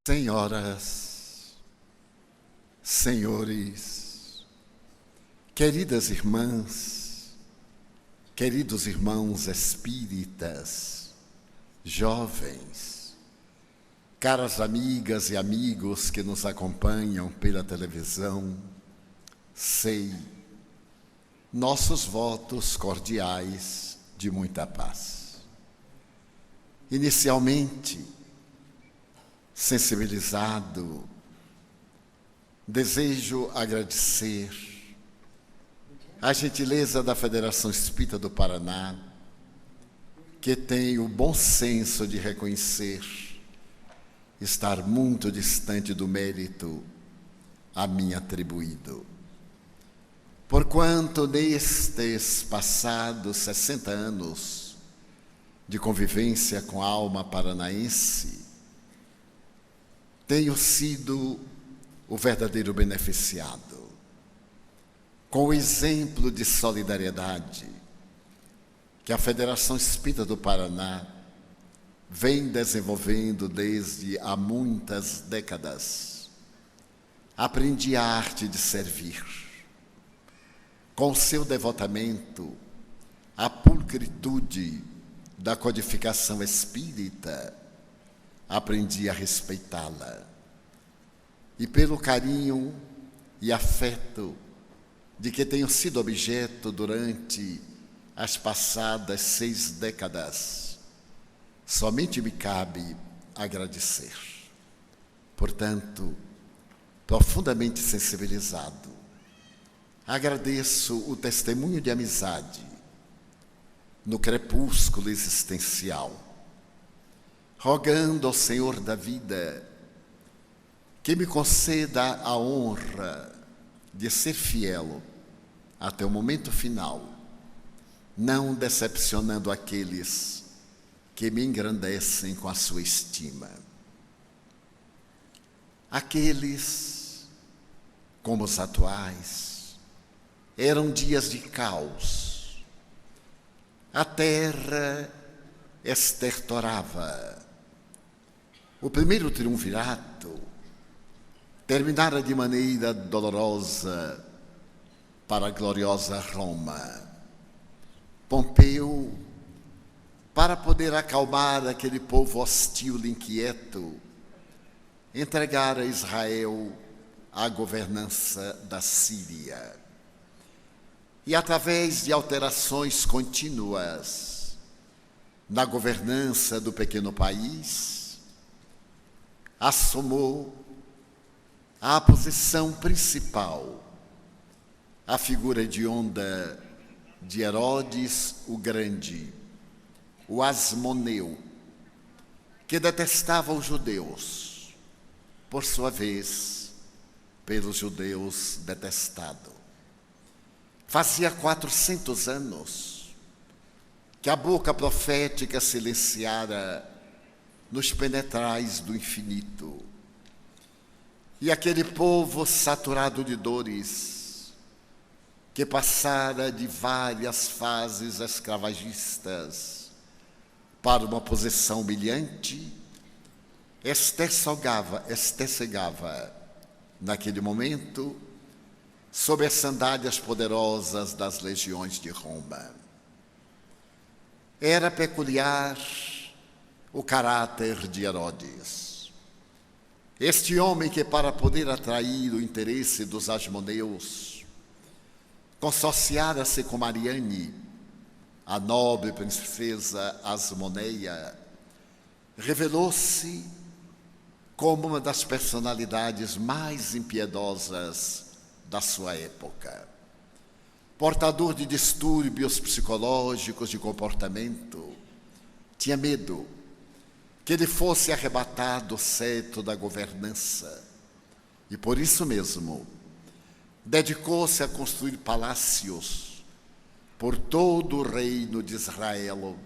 Senhoras, senhores, queridas irmãs, queridos irmãos espíritas, jovens, caras amigas e amigos que nos acompanham pela televisão, sei nossos votos cordiais de muita paz. Inicialmente, sensibilizado, desejo agradecer a gentileza da Federação Espírita do Paraná, que tem o bom senso de reconhecer estar muito distante do mérito a mim atribuído. Porquanto nestes passados 60 anos de convivência com a alma paranaense, tenho sido o verdadeiro beneficiado, com o exemplo de solidariedade que a Federação Espírita do Paraná vem desenvolvendo desde há muitas décadas. Aprendi a arte de servir. Com seu devotamento, a pulcritude da codificação espírita, aprendi a respeitá-la. E pelo carinho e afeto de que tenho sido objeto durante as passadas 6 décadas, somente me cabe agradecer. Portanto, profundamente sensibilizado, agradeço o testemunho de amizade no crepúsculo existencial, rogando ao Senhor da vida que me conceda a honra de ser fiel até o momento final, não decepcionando aqueles que me engrandecem com a sua estima. Aqueles, como os atuais, eram dias de caos. A terra estertorava. O primeiro triunvirato terminara de maneira dolorosa para a gloriosa Roma. Pompeu, para poder acalmar aquele povo hostil e inquieto, entregara Israel à governança da Síria. E através de alterações contínuas na governança do pequeno país, assumou a posição principal, a figura hedionda de Herodes o Grande, o Asmoneu, que detestava os judeus, por sua vez, pelos judeus detestado. Fazia 400 anos que a boca profética silenciara nos penetrais do infinito. E aquele povo saturado de dores, que passara de várias fases escravagistas para uma posição humilhante, estessegava naquele momento sob as sandálias poderosas das legiões de Roma. Era peculiar o caráter de Herodes. Este homem que, para poder atrair o interesse dos asmoneus, consorciara-se com Mariane, a nobre princesa Asmoneia, revelou-se como uma das personalidades mais impiedosas da sua época. Portador de distúrbios psicológicos de comportamento, tinha medo que lhe fosse arrebatado o cetro da governança e, por isso mesmo, dedicou-se a construir palácios por todo o reino de Israel,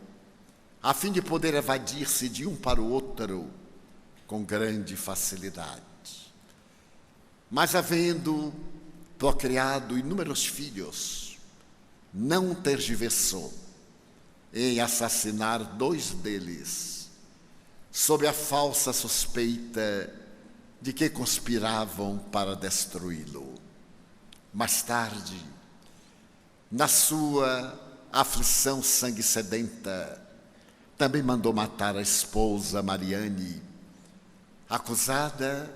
a fim de poder evadir-se de um para o outro com grande facilidade. Mas, havendo procriado inúmeros filhos, não tergiversou em assassinar 2 deles, sob a falsa suspeita de que conspiravam para destruí-lo. Mais tarde, na sua aflição sangue sedenta, também mandou matar a esposa Mariane, acusada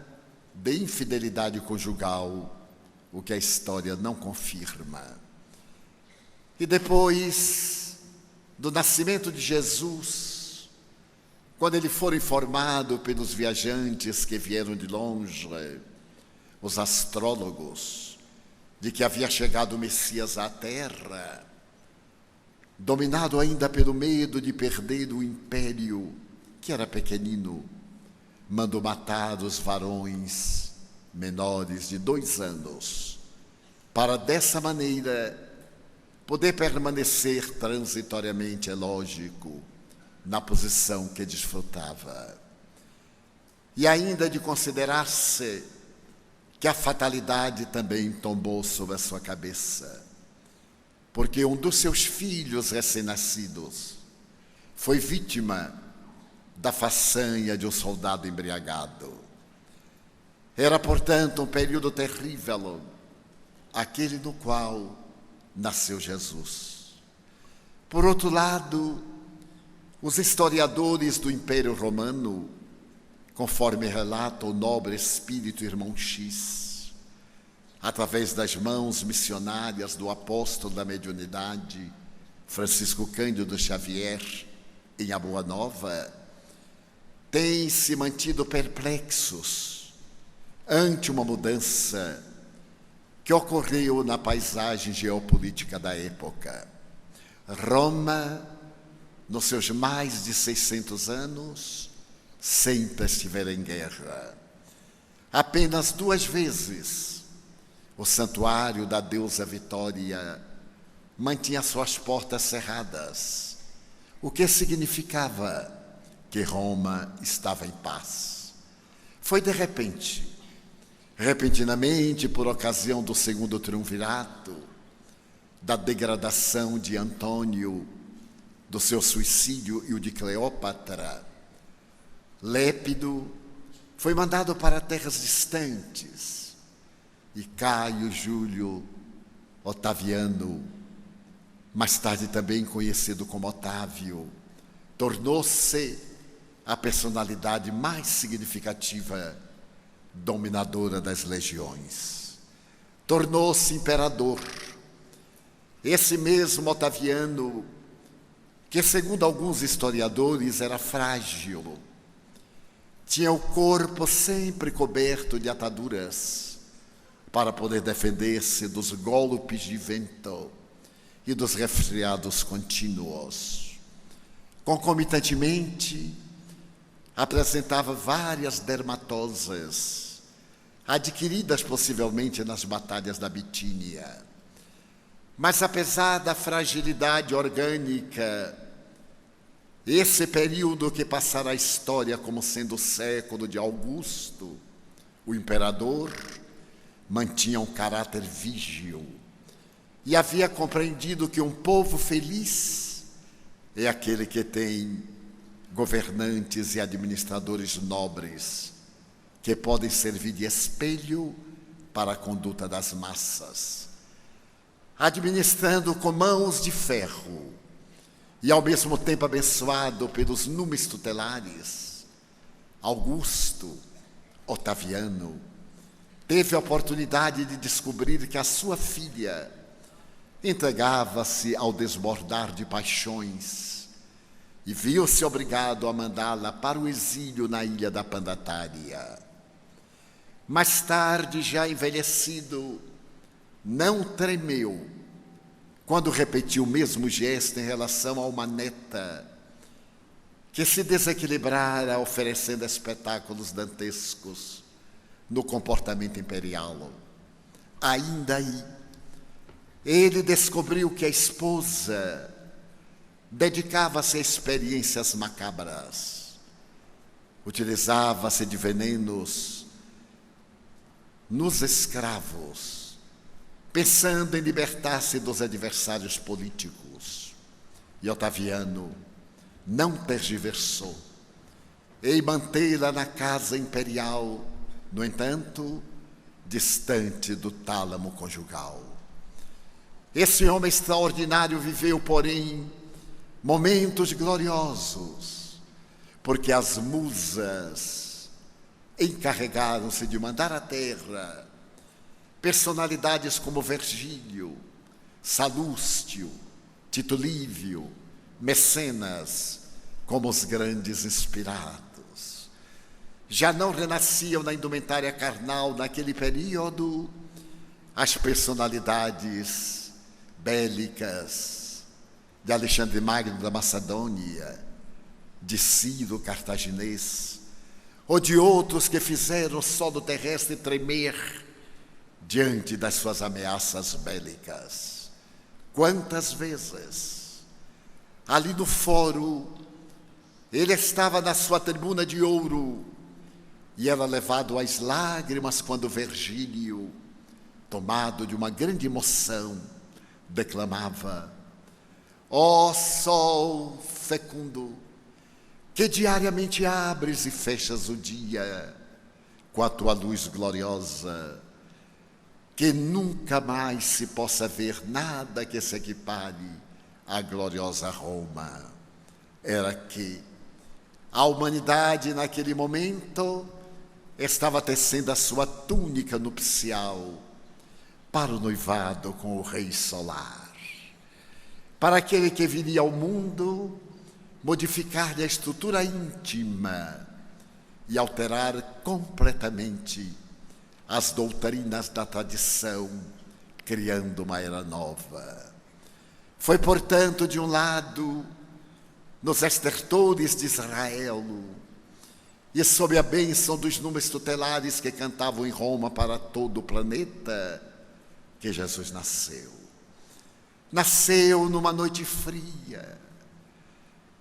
de infidelidade conjugal, o que a história não confirma. E depois do nascimento de Jesus, quando ele for informado pelos viajantes que vieram de longe, os astrólogos, de que havia chegado o Messias à terra, dominado ainda pelo medo de perder o império, que era pequenino, mandou matar os varões menores de 2 anos, para dessa maneira poder permanecer transitoriamente, é lógico, na posição que desfrutava. E ainda de considerar-se que a fatalidade também tombou sobre a sua cabeça, porque um dos seus filhos recém-nascidos foi vítima da façanha de um soldado embriagado. Era, portanto, um período terrível, aquele no qual nasceu Jesus. Por outro lado, os historiadores do Império Romano, conforme relata o nobre espírito irmão X, através das mãos missionárias do apóstolo da mediunidade, Francisco Cândido Xavier, em A Boa Nova, têm se mantido perplexos ante uma mudança que ocorreu na paisagem geopolítica da época. Roma, nos seus mais de 600 anos, sempre estivera em guerra. Apenas 2 vezes o santuário da deusa Vitória mantinha suas portas cerradas, o que significava que Roma estava em paz. Foi de repente, repentinamente, por ocasião do segundo triunvirato, da degradação de Antônio, do seu suicídio e o de Cleópatra, Lépido foi mandado para terras distantes e Caio Júlio Otaviano, mais tarde também conhecido como Otávio, tornou-se a personalidade mais significativa, dominadora das legiões. Tornou-se imperador. Esse mesmo Otaviano, que segundo alguns historiadores era frágil, tinha o corpo sempre coberto de ataduras para poder defender-se dos golpes de vento e dos resfriados contínuos. Concomitantemente, apresentava várias dermatoses, adquiridas possivelmente nas batalhas da Bitínia. Mas apesar da fragilidade orgânica, esse período que passará a história como sendo o século de Augusto, o imperador, mantinha um caráter vígil e havia compreendido que um povo feliz é aquele que tem governantes e administradores nobres que podem servir de espelho para a conduta das massas. Administrando com mãos de ferro e ao mesmo tempo abençoado pelos numes tutelares, Augusto Otaviano teve a oportunidade de descobrir que a sua filha entregava-se ao desbordar de paixões e viu-se obrigado a mandá-la para o exílio na ilha da Pandatária. Mais tarde, já envelhecido, não tremeu quando repetiu o mesmo gesto em relação a uma neta que se desequilibrara oferecendo espetáculos dantescos no comportamento imperial. Ainda aí, ele descobriu que a esposa dedicava-se a experiências macabras, utilizava-se de venenos nos escravos, pensando em libertar-se dos adversários políticos. E Otaviano não tergiversou em mantê-la na casa imperial no entanto, distante do tálamo conjugal. Esse homem extraordinário viveu, porém, momentos gloriosos, porque as musas encarregaram-se de mandar à terra personalidades como Virgílio, Salústio, Tito Lívio, Mecenas, como os grandes inspirados. Já não renasciam na indumentária carnal, naquele período, as personalidades bélicas de Alexandre Magno da Macedônia, de Ciro cartaginês, ou de outros que fizeram o solo terrestre tremer diante das suas ameaças bélicas. Quantas vezes, ali no fórum, ele estava na sua tribuna de ouro e era levado às lágrimas quando Virgílio, tomado de uma grande emoção, declamava: ó sol fecundo, que diariamente abres e fechas o dia com a tua luz gloriosa, que nunca mais se possa ver nada que se equipare à gloriosa Roma. Era que a humanidade, naquele momento, estava tecendo a sua túnica nupcial para o noivado com o Rei Solar, para aquele que viria ao mundo modificar-lhe a estrutura íntima e alterar completamente as doutrinas da tradição, criando uma era nova. Foi, portanto, de um lado, nos estertores de Israel, e sob a bênção dos números tutelares que cantavam em Roma para todo o planeta, que Jesus nasceu. Nasceu numa noite fria,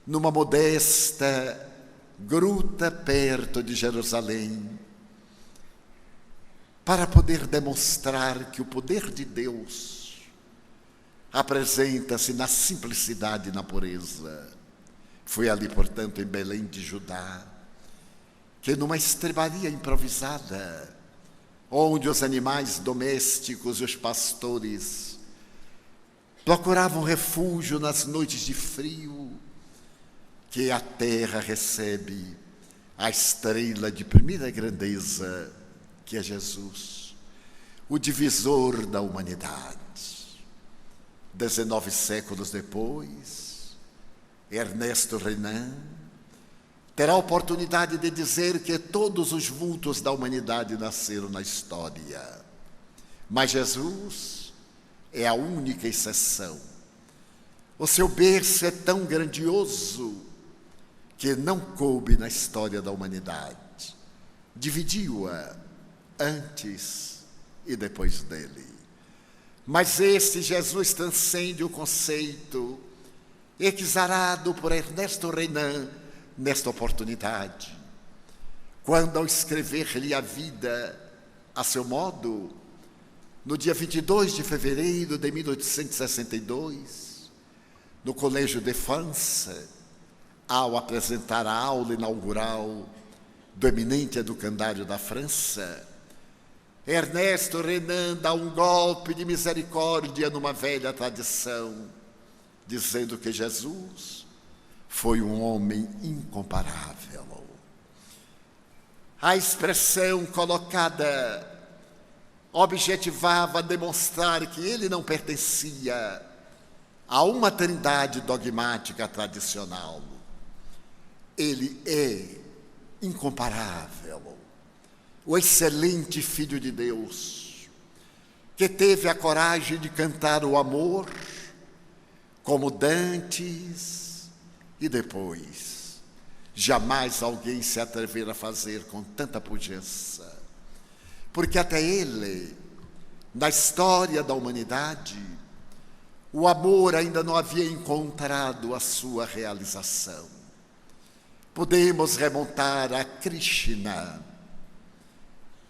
numa modesta gruta perto de Jerusalém, para poder demonstrar que o poder de Deus apresenta-se na simplicidade e na pureza. Foi ali, portanto, em Belém de Judá, que numa estrebaria improvisada, onde os animais domésticos e os pastores procuravam refúgio nas noites de frio, que a terra recebe a estrela de primeira grandeza, que é Jesus, o divisor da humanidade. 19 séculos depois, Ernesto Renan terá a oportunidade de dizer que todos os vultos da humanidade nasceram na história, mas Jesus é a única exceção. O seu berço é tão grandioso que não coube na história da humanidade, dividiu-a antes e depois dele. Mas este Jesus transcende o conceito exarado por Ernesto Renan nesta oportunidade, quando, ao escrever-lhe a vida a seu modo, no dia 22 de fevereiro de 1862, no Colégio de France, ao apresentar a aula inaugural do eminente educandário da França, Ernesto Renan dá um golpe de misericórdia numa velha tradição, dizendo que Jesus foi um homem incomparável. A expressão colocada objetivava demonstrar que ele não pertencia a uma trindade dogmática tradicional. Ele é incomparável, o excelente Filho de Deus, que teve a coragem de cantar o amor como dantes e depois jamais alguém se atrever a fazer com tanta pujança, porque até ele, na história da humanidade, o amor ainda não havia encontrado a sua realização. Podemos remontar a Krishna,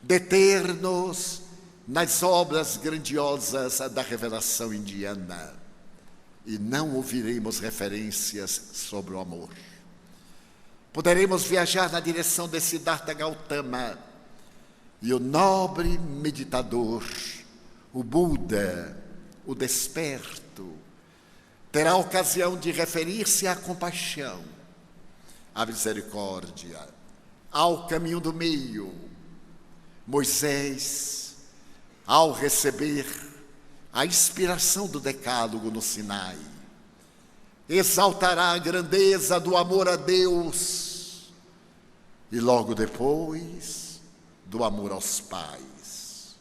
deter-nos nas obras grandiosas da revelação indiana, e não ouviremos referências sobre o amor. Poderemos viajar na direção de Siddhartha Gautama, E o nobre meditador, o Buda, o desperto, terá a ocasião de referir-se à compaixão, à misericórdia, ao caminho do meio. Moisés, ao receber a inspiração do Decálogo no Sinai, exaltará a grandeza do amor a Deus e logo depois do amor aos pais.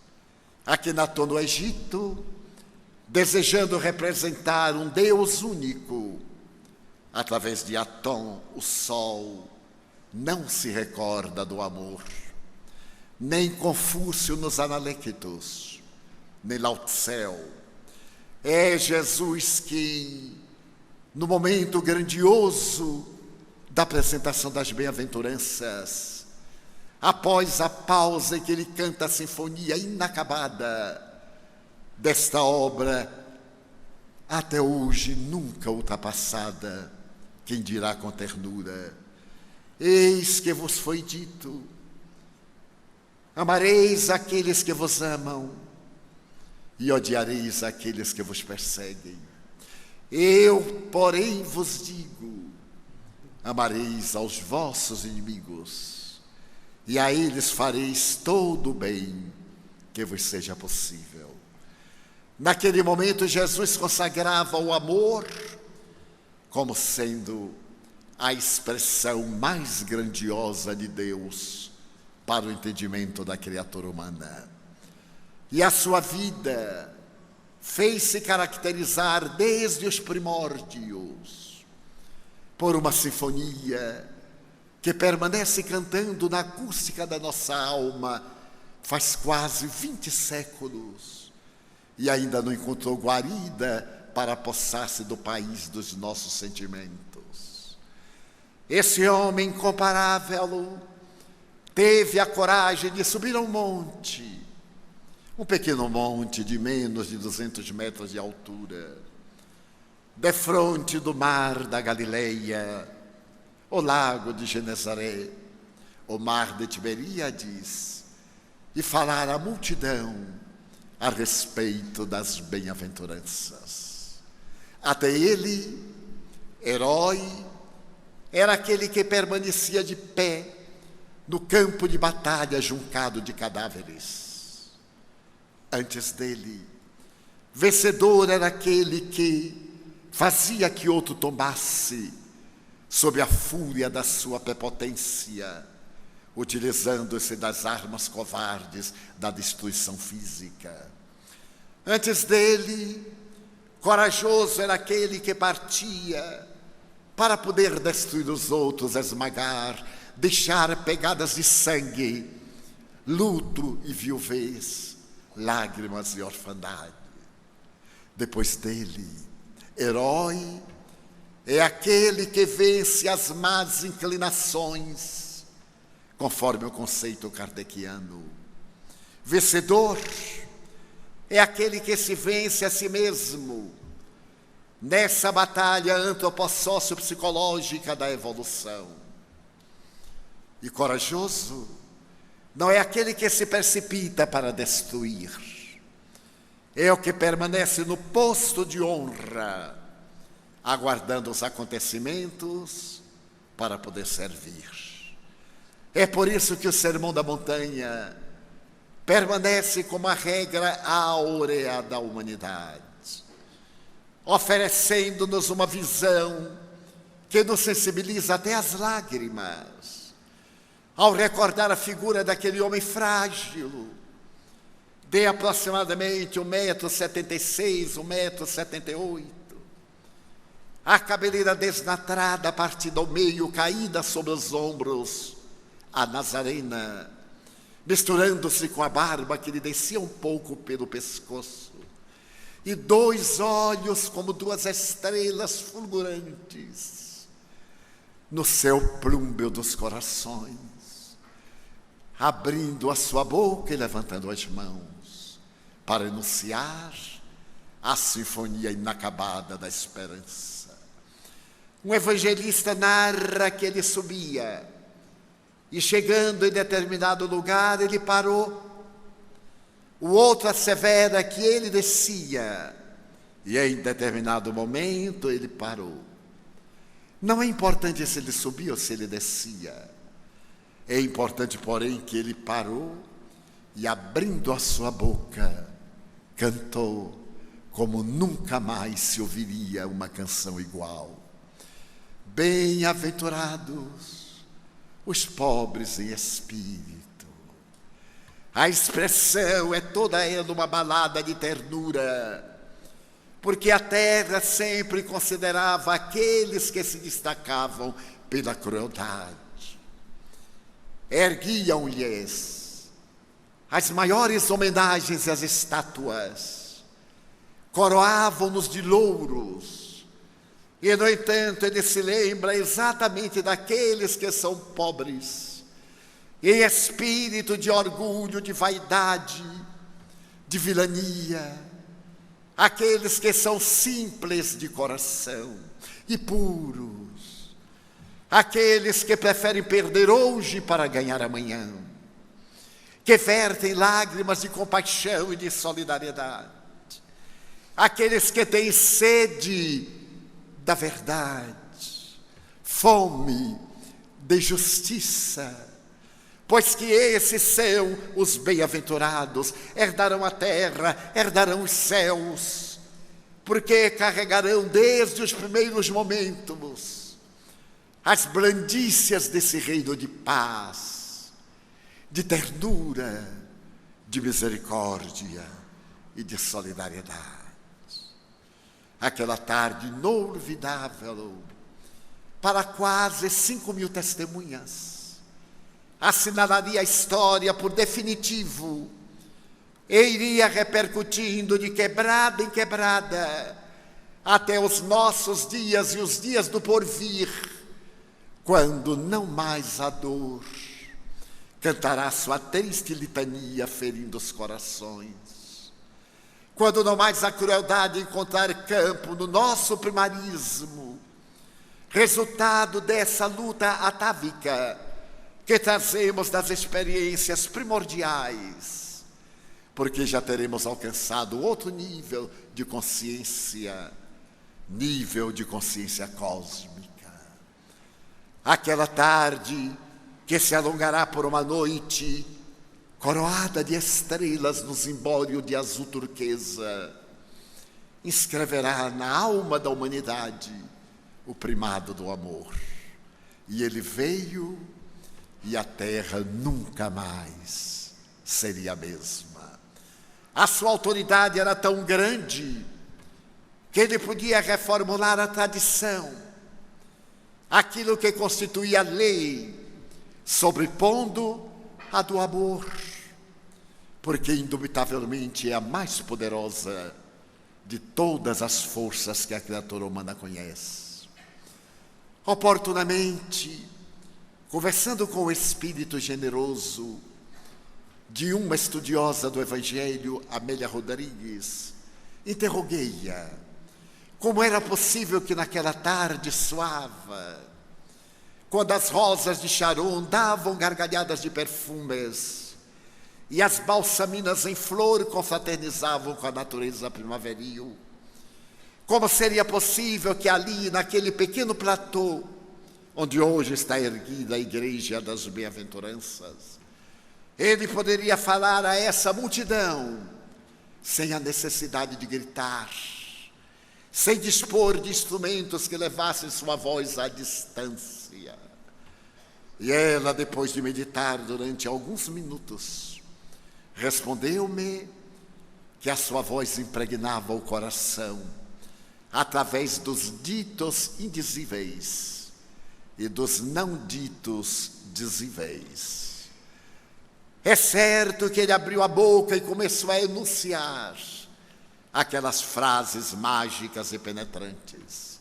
Akhenaton no Egito, desejando representar um Deus único, através de Aton, o sol, não se recorda do amor. Nem Confúcio nos Analectos, nem Lao Tse. É Jesus que, no momento grandioso da apresentação das bem-aventuranças, após a pausa em que ele canta a sinfonia inacabada desta obra, até hoje nunca ultrapassada, quem dirá com ternura: eis que vos foi dito, amareis aqueles que vos amam e odiareis aqueles que vos perseguem. Eu, porém, vos digo, amareis aos vossos inimigos e a eles fareis todo o bem que vos seja possível. Naquele momento, Jesus consagrava o amor como sendo a expressão mais grandiosa de Deus para o entendimento da criatura humana. E a sua vida fez-se caracterizar desde os primórdios por uma sinfonia que permanece cantando na acústica da nossa alma faz quase 20 séculos e ainda não encontrou guarida para apossar-se do país dos nossos sentimentos. Esse homem incomparável teve a coragem de subir a um monte, um pequeno monte de menos de 200 metros de altura, defronte do mar da Galileia, o lago de Genezaré, o mar de Tiberíades, e falar à multidão a respeito das bem-aventuranças. Até ele, herói, era aquele que permanecia de pé no campo de batalha juncado de cadáveres. Antes dele, vencedor era aquele que fazia que outro tombasse sob a fúria da sua prepotência, utilizando-se das armas covardes da destruição física. Antes dele, corajoso era aquele que partia para poder destruir os outros, esmagar, deixar pegadas de sangue, luto e viuvez, lágrimas e orfandade. Depois dele, herói é aquele que vence as más inclinações, conforme o conceito kardeciano. Vencedor é aquele que se vence a si mesmo nessa batalha antropossócio-psicológica da evolução. E corajoso não é aquele que se precipita para destruir, é o que permanece no posto de honra, aguardando os acontecimentos para poder servir. É por isso que o Sermão da Montanha permanece como a regra áurea da humanidade, oferecendo-nos uma visão que nos sensibiliza até as lágrimas, ao recordar a figura daquele homem frágil, de aproximadamente 1,76 m, 1,78 m, a cabeleira desnatrada, partida ao meio, caída sobre os ombros, a nazarena, misturando-se com a barba que lhe descia um pouco pelo pescoço, e 2 olhos como 2 estrelas fulgurantes no céu plúmbeo dos corações, abrindo a sua boca e levantando as mãos para enunciar a sinfonia inacabada da esperança. Um evangelista narra que ele subia E chegando em determinado lugar, ele parou. O outro assevera que ele descia. E em determinado momento ele parou. Não é importante se ele subia ou se ele descia. É importante, porém, que ele parou e, abrindo a sua boca, cantou como nunca mais se ouviria uma canção igual. Bem-aventurados os pobres em espírito. A expressão é toda ela uma balada de ternura, porque a terra sempre considerava aqueles que se destacavam pela crueldade. Erguiam-lhes as maiores homenagens e as estátuas, coroavam-nos de louros, e, no entanto, ele se lembra exatamente daqueles que são pobres, em espírito de orgulho, de vaidade, de vilania, aqueles que são simples de coração e puros, aqueles que preferem perder hoje para ganhar amanhã, que vertem lágrimas de compaixão e de solidariedade, aqueles que têm sede da verdade, fome de justiça, pois que esses são os bem-aventurados, herdarão a terra, herdarão os céus, porque carregarão desde os primeiros momentos as blandícias desse reino de paz, de ternura, de misericórdia e de solidariedade. Aquela tarde inolvidável para quase 5.000 testemunhas, assinalaria a história por definitivo e iria repercutindo de quebrada em quebrada até os nossos dias e os dias do porvir, quando não mais a dor cantará sua triste litania ferindo os corações, quando não mais a crueldade encontrar campo no nosso primarismo, resultado dessa luta atávica que trazemos das experiências primordiais, porque já teremos alcançado outro nível de consciência cósmica. Aquela tarde que se alongará por uma noite coroada de estrelas no zimbório de azul turquesa, inscreverá na alma da humanidade o primado do amor. E ele veio e a terra nunca mais seria a mesma. A sua autoridade era tão grande que ele podia reformular a tradição, aquilo que constituía a lei, sobrepondo a do amor, porque indubitavelmente é a mais poderosa de todas as forças que a criatura humana conhece. Oportunamente, conversando com o espírito generoso de uma estudiosa do Evangelho, Amélia Rodrigues, interroguei-a como era possível que naquela tarde suave, quando as rosas de Sharon davam gargalhadas de perfumes e as balsaminas em flor confraternizavam com a natureza primaveril, como seria possível que ali, naquele pequeno platô, onde hoje está erguida a Igreja das Bem-aventuranças, ele poderia falar a essa multidão sem a necessidade de gritar, sem dispor de instrumentos que levassem sua voz à distância. E ela, depois de meditar durante alguns minutos, respondeu-me que a sua voz impregnava o coração através dos ditos indizíveis e dos não ditos dizíveis. É certo que ele abriu a boca e começou a enunciar aquelas frases mágicas e penetrantes,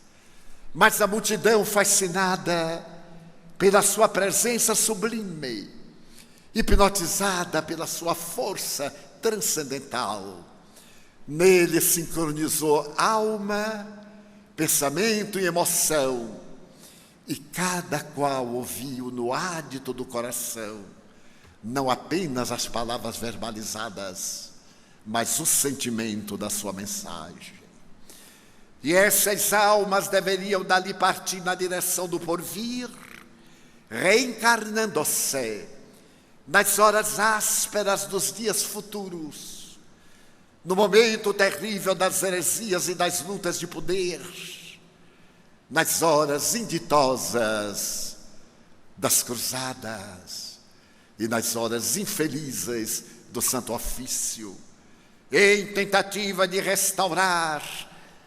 mas a multidão, fascinada pela sua presença sublime, hipnotizada pela sua força transcendental, nele sincronizou alma, pensamento e emoção, e cada qual ouviu no ádito do coração, não apenas as palavras verbalizadas, mas o sentimento da sua mensagem. E essas almas deveriam dali partir na direção do porvir, reencarnando-se nas horas ásperas dos dias futuros, no momento terrível das heresias e das lutas de poder, nas horas inditosas das cruzadas e nas horas infelizes do Santo Ofício, em tentativa de restaurar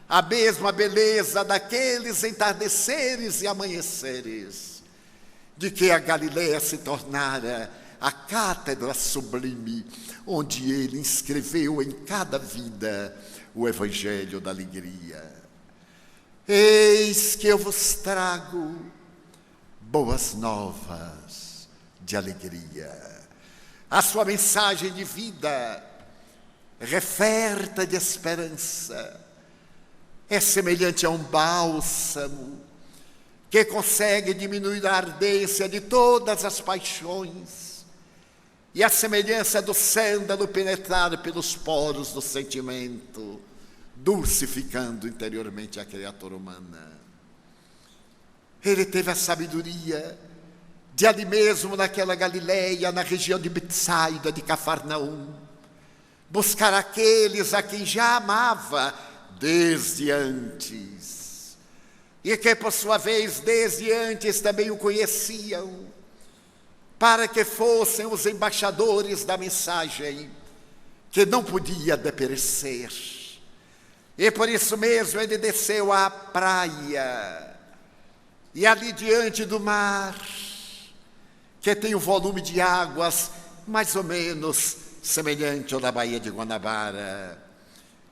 a mesma beleza daqueles entardeceres e amanheceres, de que a Galileia se tornara a cátedra sublime, onde ele inscreveu em cada vida o evangelho da alegria. Eis que eu vos trago boas novas de alegria. A sua mensagem de vida, referta de esperança, é semelhante a um bálsamo que consegue diminuir a ardência de todas as paixões, e a semelhança do sândalo penetrar pelos poros do sentimento, dulcificando interiormente a criatura humana. Ele teve a sabedoria de ali mesmo, naquela Galileia, na região de Betsaida, de Cafarnaum, buscar aqueles a quem já amava desde antes, e que por sua vez desde antes também o conheciam, para que fossem os embaixadores da mensagem que não podia deperecer. E por isso mesmo ele desceu à praia, e ali diante do mar, que tem um volume de águas mais ou menos semelhante ao da Baía de Guanabara,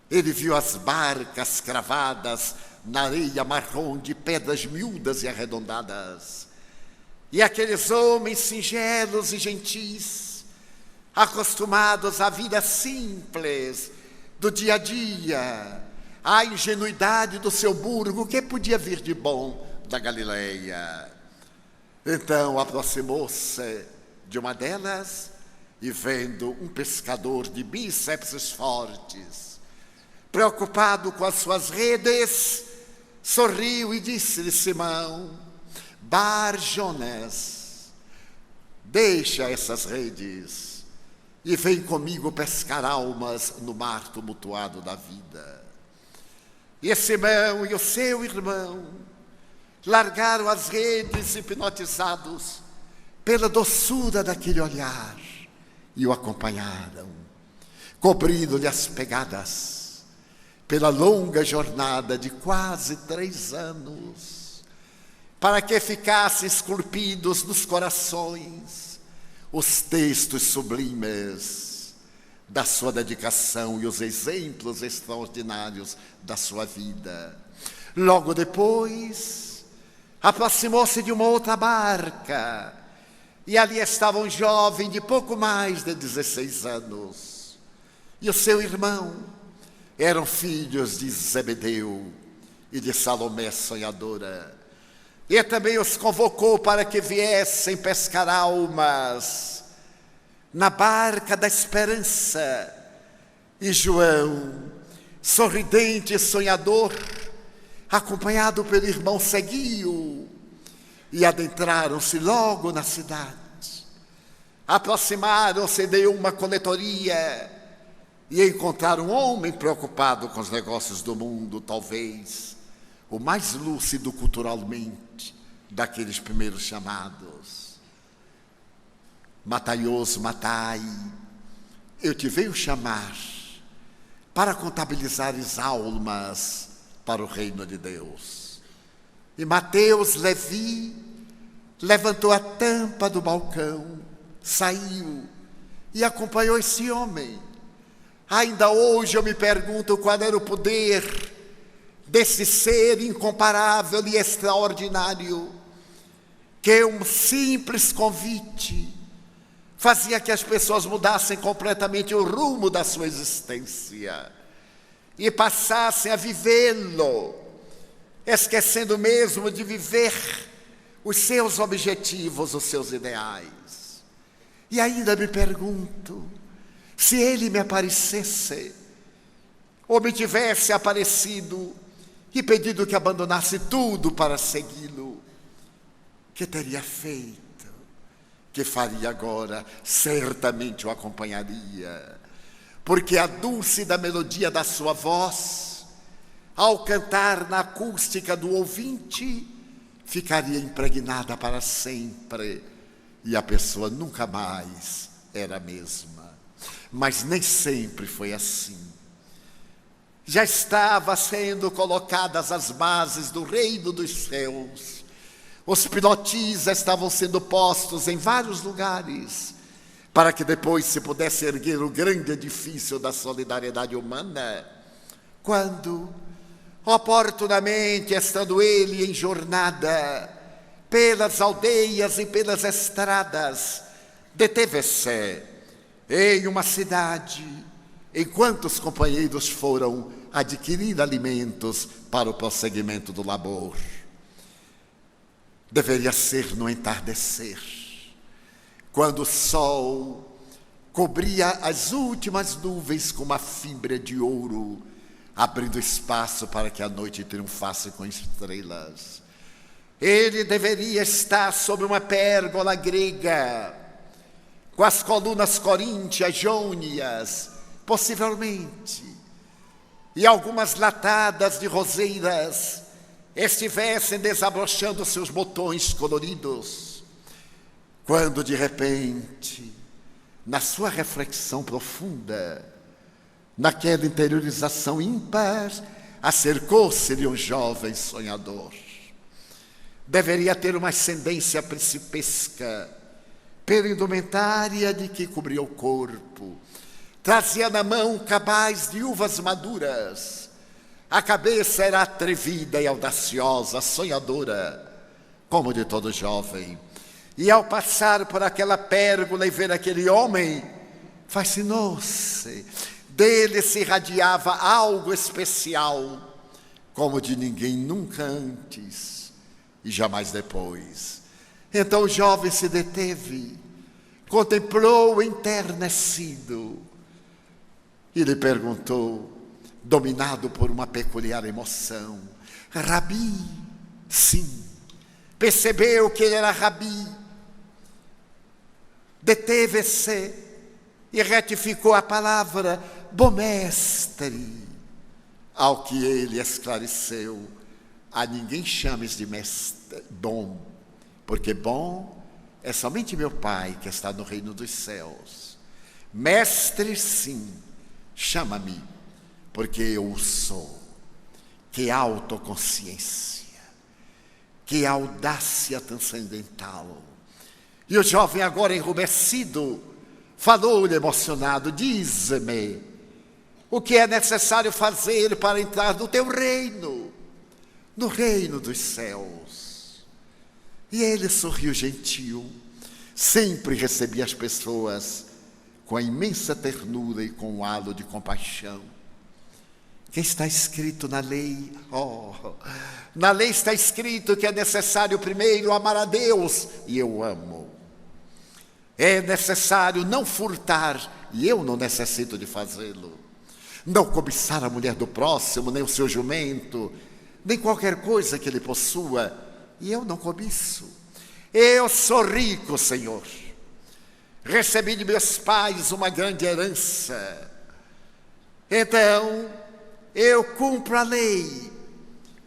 ele viu as barcas cravadas na areia marrom de pedras miúdas e arredondadas, e aqueles homens singelos e gentis, acostumados à vida simples do dia a dia, à ingenuidade do seu burgo, o que podia vir de bom da Galileia. Então aproximou-se de uma delas e, vendo um pescador de bíceps fortes, preocupado com as suas redes, sorriu e disse-lhe: Simão, Bar Jonas, deixa essas redes e vem comigo pescar almas no mar tumultuado da vida. E Simão e o seu irmão largaram as redes, hipnotizados pela doçura daquele olhar, e o acompanharam, cobrindo-lhe as pegadas, pela longa jornada de quase 3 anos, para que ficassem esculpidos nos corações os textos sublimes da sua dedicação e os exemplos extraordinários da sua vida. Logo depois, aproximou-se de uma outra barca, e ali estava um jovem de pouco mais de 16 anos, e o seu irmão. Eram filhos de Zebedeu e de Salomé sonhadora. E também os convocou para que viessem pescar almas na barca da esperança. E João, sorridente e sonhador, acompanhado pelo irmão, seguiu, e adentraram-se logo na cidade. Aproximaram-se de uma coletoria e encontraram um homem preocupado com os negócios do mundo, talvez o mais lúcido culturalmente daqueles primeiros chamados. Mataios, Matai, eu te venho chamar para contabilizares almas para o reino de Deus. E Mateus Levi levantou a tampa do balcão, saiu e acompanhou esse homem. Ainda hoje eu me pergunto qual era o poder desse ser incomparável e extraordinário, que um simples convite fazia que as pessoas mudassem completamente o rumo da sua existência e passassem a vivê-lo, esquecendo mesmo de viver os seus objetivos, os seus ideais. E ainda me pergunto, se ele me aparecesse, ou me tivesse aparecido e pedido que abandonasse tudo para segui-lo, que teria feito? Que faria agora? Certamente o acompanharia, porque a dúlcida melodia da sua voz, ao cantar na acústica do ouvinte, ficaria impregnada para sempre, e a pessoa nunca mais era a mesma. Mas nem sempre foi assim. Já estava sendo colocadas as bases do reino dos céus. Os pilotis estavam sendo postos em vários lugares, para que depois se pudesse erguer o grande edifício da solidariedade humana, quando, oportunamente, estando ele em jornada pelas aldeias e pelas estradas, deteve-se em uma cidade, enquanto os companheiros foram adquirir alimentos para o prosseguimento do labor. Deveria ser no entardecer, quando o sol cobria as últimas nuvens com uma fibra de ouro, abrindo espaço para que a noite triunfasse com estrelas. Ele deveria estar sobre uma pérgola grega, com as colunas coríntias, jônias, possivelmente, e algumas latadas de roseiras estivessem desabrochando seus botões coloridos, quando de repente, na sua reflexão profunda, naquela interiorização ímpar, acercou-se-lhe um jovem sonhador. Deveria ter uma ascendência principesca, pela indumentária de que cobria o corpo. Trazia na mão cabais de uvas maduras. A cabeça era atrevida e audaciosa, sonhadora, como de todo jovem. E ao passar por aquela pérgola e ver aquele homem, fascinou-se. Dele se irradiava algo especial, como de ninguém nunca antes e jamais depois. Então o jovem se deteve, contemplou enternecido e lhe perguntou, dominado por uma peculiar emoção: Rabi? Sim, percebeu que ele era Rabi. Deteve-se e retificou a palavra: bom mestre. Ao que ele esclareceu: a ninguém chames de mestre, bom, porque bom é somente meu Pai que está no reino dos céus. Mestre, sim, chama-me, porque eu o sou. Que autoconsciência, que audácia transcendental. E o jovem, agora enrubescido, falou-lhe emocionado: dize-me, o que é necessário fazer para entrar no teu reino, no reino dos céus? E ele sorriu gentil, sempre recebia as pessoas com a imensa ternura e com o halo de compaixão. Que está escrito na lei? Na lei está escrito que é necessário primeiro amar a Deus, e eu amo. É necessário não furtar, e eu não necessito de fazê-lo. Não cobiçar a mulher do próximo, nem o seu jumento, nem qualquer coisa que ele possua, e eu não cobiço. Eu sou rico, Senhor. Recebi de meus pais uma grande herança. Então, eu cumpro a lei.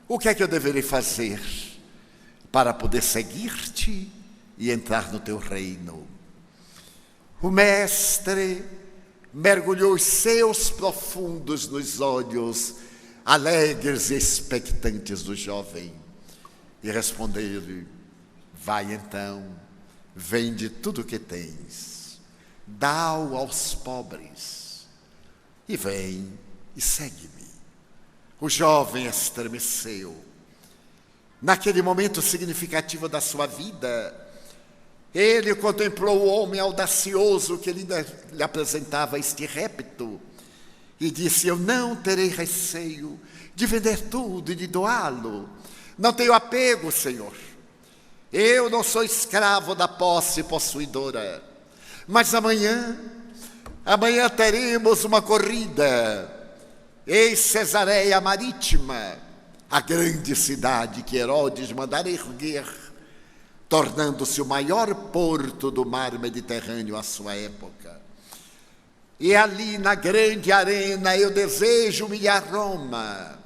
O que é que eu deverei fazer para poder seguir-te e entrar no teu reino? O mestre mergulhou os seus profundos nos olhos alegres e expectantes do jovem e respondeu-lhe: vai então, vende tudo o que tens, dá-o aos pobres e vem e segue-me. O jovem estremeceu. Naquele momento significativo da sua vida, ele contemplou o homem audacioso que lhe apresentava este repto e disse: eu não terei receio de vender tudo e de doá-lo. Não tenho apego, Senhor. Eu não sou escravo da posse possuidora. Mas amanhã teremos uma corrida em Cesareia Marítima, a grande cidade que Herodes mandara erguer, tornando-se o maior porto do mar Mediterrâneo à sua época. E ali na grande arena eu desejo humilhar Roma.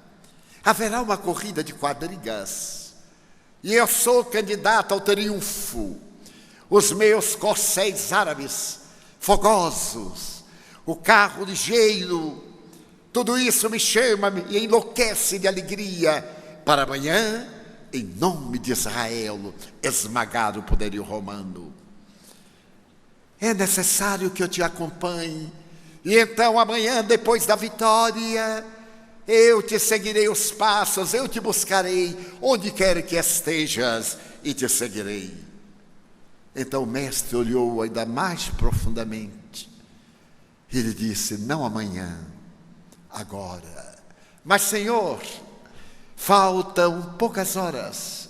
Haverá uma corrida de quadrigas, e eu sou candidato ao triunfo. Os meus corcéis árabes, fogosos, o carro ligeiro, tudo isso me chama e enlouquece de alegria para amanhã, em nome de Israel, esmagar o poderio romano. É necessário que eu te acompanhe, e então amanhã, depois da vitória, eu te seguirei os passos, eu te buscarei onde quer que estejas e te seguirei. Então o mestre olhou ainda mais profundamente e lhe disse: não amanhã, agora. Mas, Senhor, faltam poucas horas.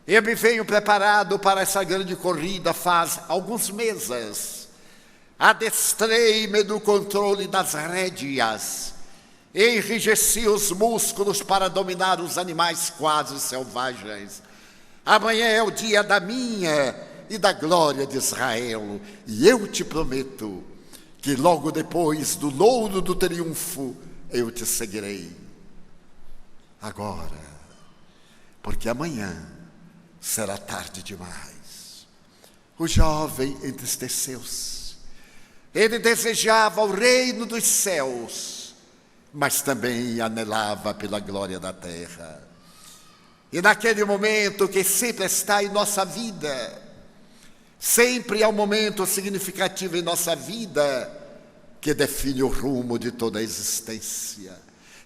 Eu me venho preparado para essa grande corrida faz alguns meses. Adestrei-me no controle das rédeas, enrijeci os músculos para dominar os animais quase selvagens. Amanhã é o dia da minha e da glória de Israel, e eu te prometo que logo depois do louro do triunfo eu te seguirei. Agora, porque amanhã será tarde demais. O jovem entristeceu-se. Ele desejava o reino dos céus, mas também anelava pela glória da terra. E naquele momento que sempre está em nossa vida, sempre é um momento significativo em nossa vida que define o rumo de toda a existência.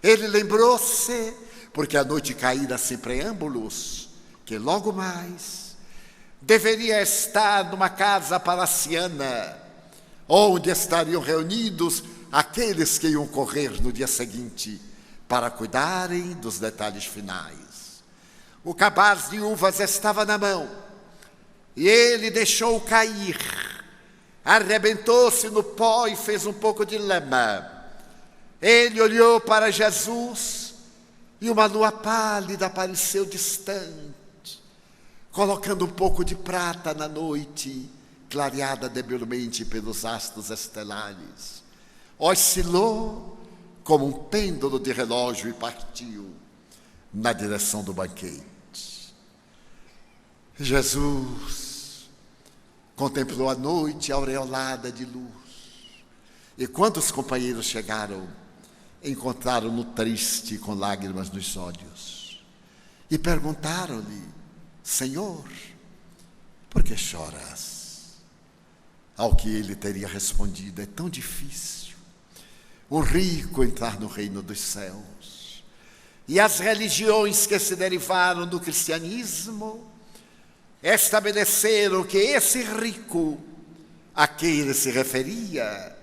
Ele lembrou-se, porque a noite caíra sem preâmbulos, que logo mais deveria estar numa casa palaciana, onde estariam reunidos aqueles que iam correr no dia seguinte para cuidarem dos detalhes finais. O cabaz de uvas estava na mão, e ele deixou cair, arrebentou-se no pó e fez um pouco de lama. Ele olhou para Jesus e uma lua pálida apareceu distante, colocando um pouco de prata na noite, clareada debilmente pelos astros estelares. Oscilou como um pêndulo de relógio e partiu na direção do banquete. Jesus contemplou a noite aureolada de luz. E quando os companheiros chegaram, encontraram-no triste, com lágrimas nos olhos. E perguntaram-lhe: Senhor, por que choras? Ao que ele teria respondido: é tão difícil o rico entrar no reino dos céus. E as religiões que se derivaram do cristianismo estabeleceram que esse rico, a quem ele se referia,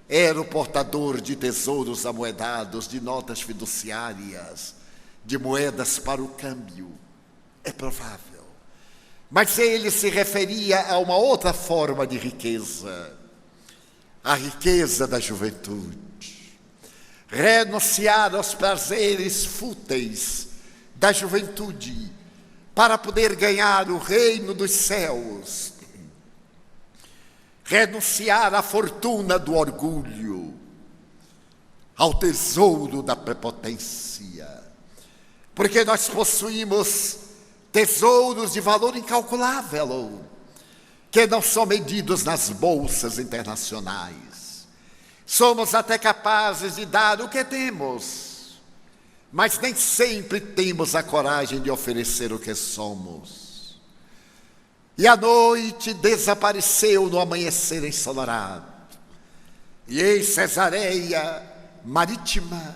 era o portador de tesouros amoedados, de notas fiduciárias, de moedas para o câmbio. É provável. Mas ele se referia a uma outra forma de riqueza, a riqueza da juventude. Renunciar aos prazeres fúteis da juventude para poder ganhar o reino dos céus. Renunciar à fortuna do orgulho, ao tesouro da prepotência, porque nós possuímos tesouros de valor incalculável, que não são medidos nas bolsas internacionais. Somos até capazes de dar o que temos, mas nem sempre temos a coragem de oferecer o que somos. E a noite desapareceu no amanhecer ensolarado. E em Cesareia Marítima,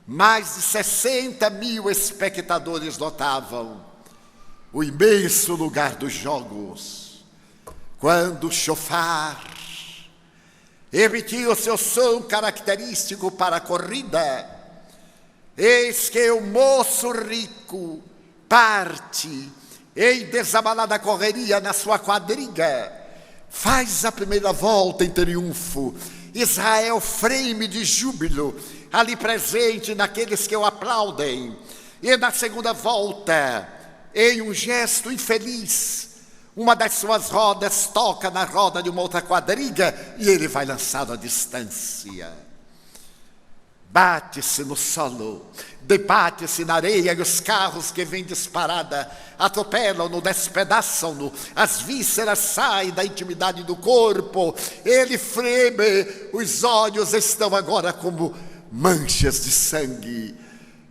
mais de 60.000 espectadores lotavam o imenso lugar dos jogos, quando o chofar emitia o seu som característico para a corrida. Eis que o moço rico parte em desabalada correria na sua quadriga, faz a primeira volta em triunfo. Israel freme de júbilo, ali presente naqueles que o aplaudem. E na segunda volta, em um gesto infeliz, uma das suas rodas toca na roda de uma outra quadriga e ele vai lançado à distância. Bate-se no solo, debate-se na areia, e os carros que vêm disparada atropelam-no, despedaçam-no, as vísceras saem da intimidade do corpo, ele freme, os olhos estão agora como manchas de sangue,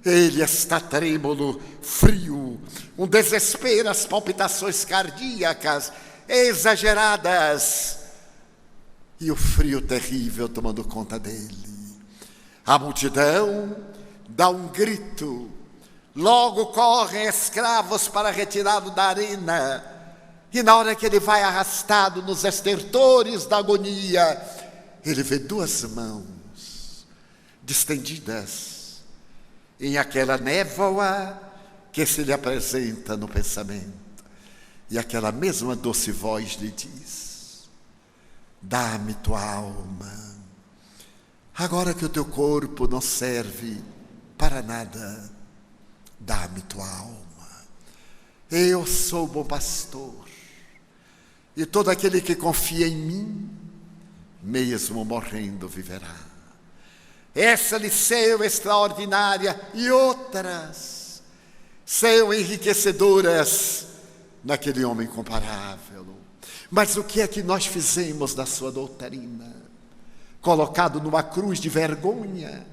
ele está trêmulo, frio, um desespero, as palpitações cardíacas exageradas, e o frio terrível tomando conta dele. A multidão dá um grito, logo correm escravos para retirá-lo da arena, e na hora que ele vai arrastado nos estertores da agonia, ele vê duas mãos distendidas em aquela névoa que se lhe apresenta no pensamento, e aquela mesma doce voz lhe diz: dá-me tua alma. Agora que o teu corpo não serve para nada, dá-me tua alma. Eu sou o bom pastor, e todo aquele que confia em mim, mesmo morrendo, viverá. Essa lição extraordinária e outras são enriquecedoras naquele homem incomparável. Mas o que é que nós fizemos da sua doutrina? Colocado numa cruz de vergonha,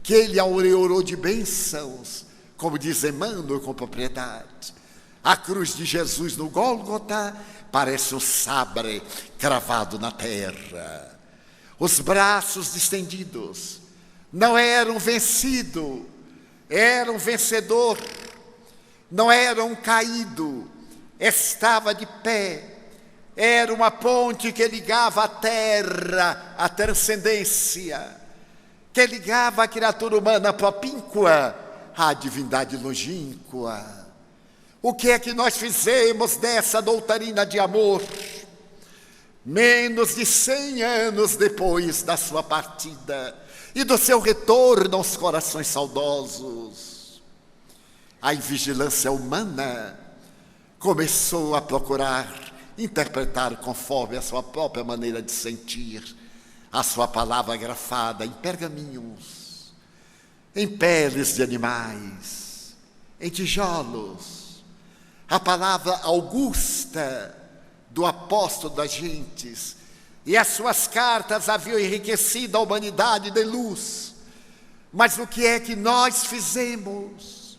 que ele aureolou de bênçãos, como diz Emmanuel com propriedade. A cruz de Jesus no Gólgota parece um sabre cravado na terra. Os braços distendidos, não era um vencido, era um vencedor, não era um caído, estava de pé. Era uma ponte que ligava a terra, a transcendência, que ligava a criatura humana propínqua à divindade longínqua. O que é que nós fizemos dessa doutrina de amor? Menos de 100 anos depois da sua partida e do seu retorno aos corações saudosos, a invigilância humana começou a procurar interpretar conforme a sua própria maneira de sentir a sua palavra grafada em pergaminhos, em peles de animais, em tijolos, a palavra augusta do apóstolo das gentes, e as suas cartas haviam enriquecido a humanidade de luz. Mas o que é que nós fizemos?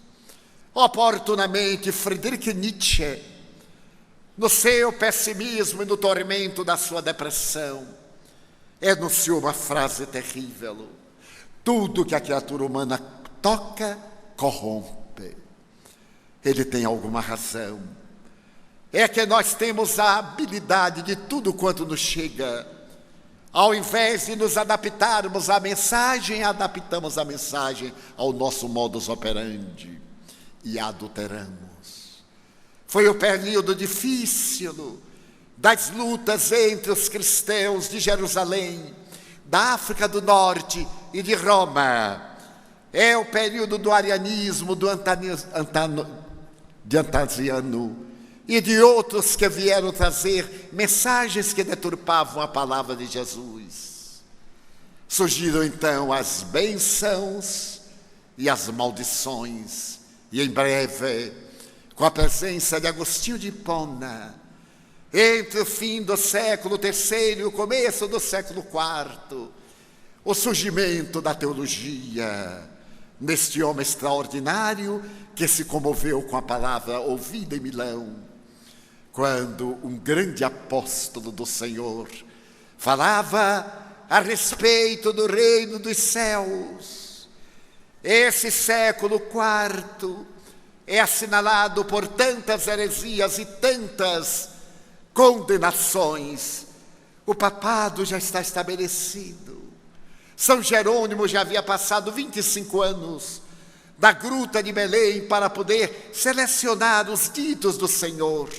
Oportunamente, Friedrich Nietzsche, no seu pessimismo e no tormento da sua depressão, enunciou uma frase terrível: tudo que a criatura humana toca, corrompe. Ele tem alguma razão. É que nós temos a habilidade de tudo quanto nos chega, ao invés de nos adaptarmos à mensagem, adaptamos a mensagem ao nosso modus operandi e a adulteramos. Foi o período difícil das lutas entre os cristãos de Jerusalém, da África do Norte e de Roma. É o período do arianismo, de Antasiano e de outros que vieram trazer mensagens que deturpavam a palavra de Jesus. Surgiram então as bênçãos e as maldições, e em breve, com a presença de Agostinho de Hipona, entre o fim do século III e o começo do século IV, o surgimento da teologia neste homem extraordinário que se comoveu com a palavra ouvida em Milão, quando um grande apóstolo do Senhor falava a respeito do reino dos céus. Esse século IV é assinalado por tantas heresias e tantas condenações. O papado já está estabelecido. São Jerônimo já havia passado 25 anos da gruta de Belém para poder selecionar os ditos do Senhor,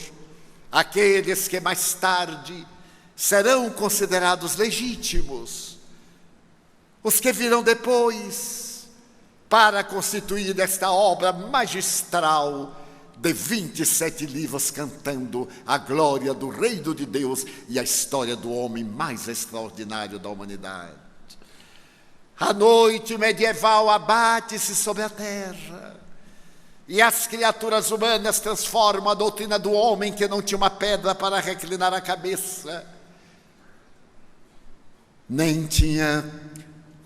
aqueles que mais tarde serão considerados legítimos, os que virão depois para constituir esta obra magistral de 27 livros cantando a glória do reino de Deus e a história do homem mais extraordinário da humanidade. A noite medieval abate-se sobre a terra e as criaturas humanas transformam a doutrina do homem que não tinha uma pedra para reclinar a cabeça, nem tinha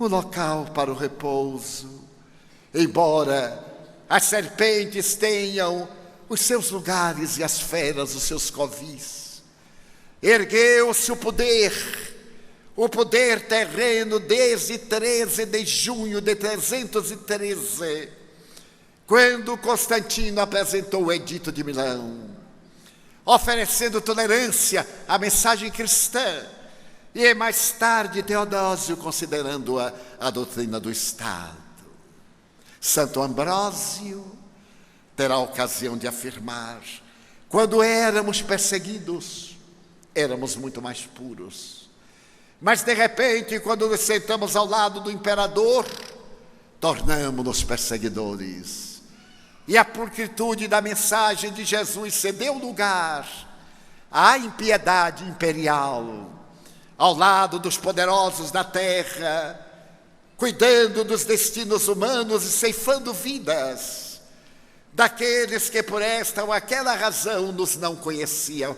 um local para o repouso, embora as serpentes tenham os seus lugares e as feras os seus covis. Ergueu-se o poder terreno desde 13 de junho de 313, quando Constantino apresentou o Edito de Milão, oferecendo tolerância à mensagem cristã, e mais tarde Teodósio considerando-a a doutrina do Estado. Santo Ambrósio terá a ocasião de afirmar: quando éramos perseguidos, éramos muito mais puros. Mas de repente, quando nos sentamos ao lado do imperador, tornamos-nos perseguidores. E a pulcritude da mensagem de Jesus cedeu lugar à impiedade imperial, ao lado dos poderosos da terra, cuidando dos destinos humanos e ceifando vidas daqueles que por esta ou aquela razão nos não conheciam,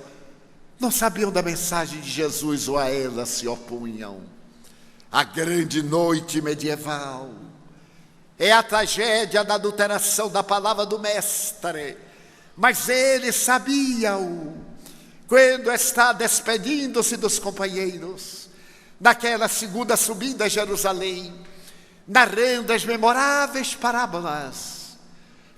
não sabiam da mensagem de Jesus ou a ela se opunham. A grande noite medieval é a tragédia da adulteração da palavra do Mestre, mas eles sabiam, quando está despedindo-se dos companheiros, naquela segunda subida a Jerusalém, narrando as memoráveis parábolas,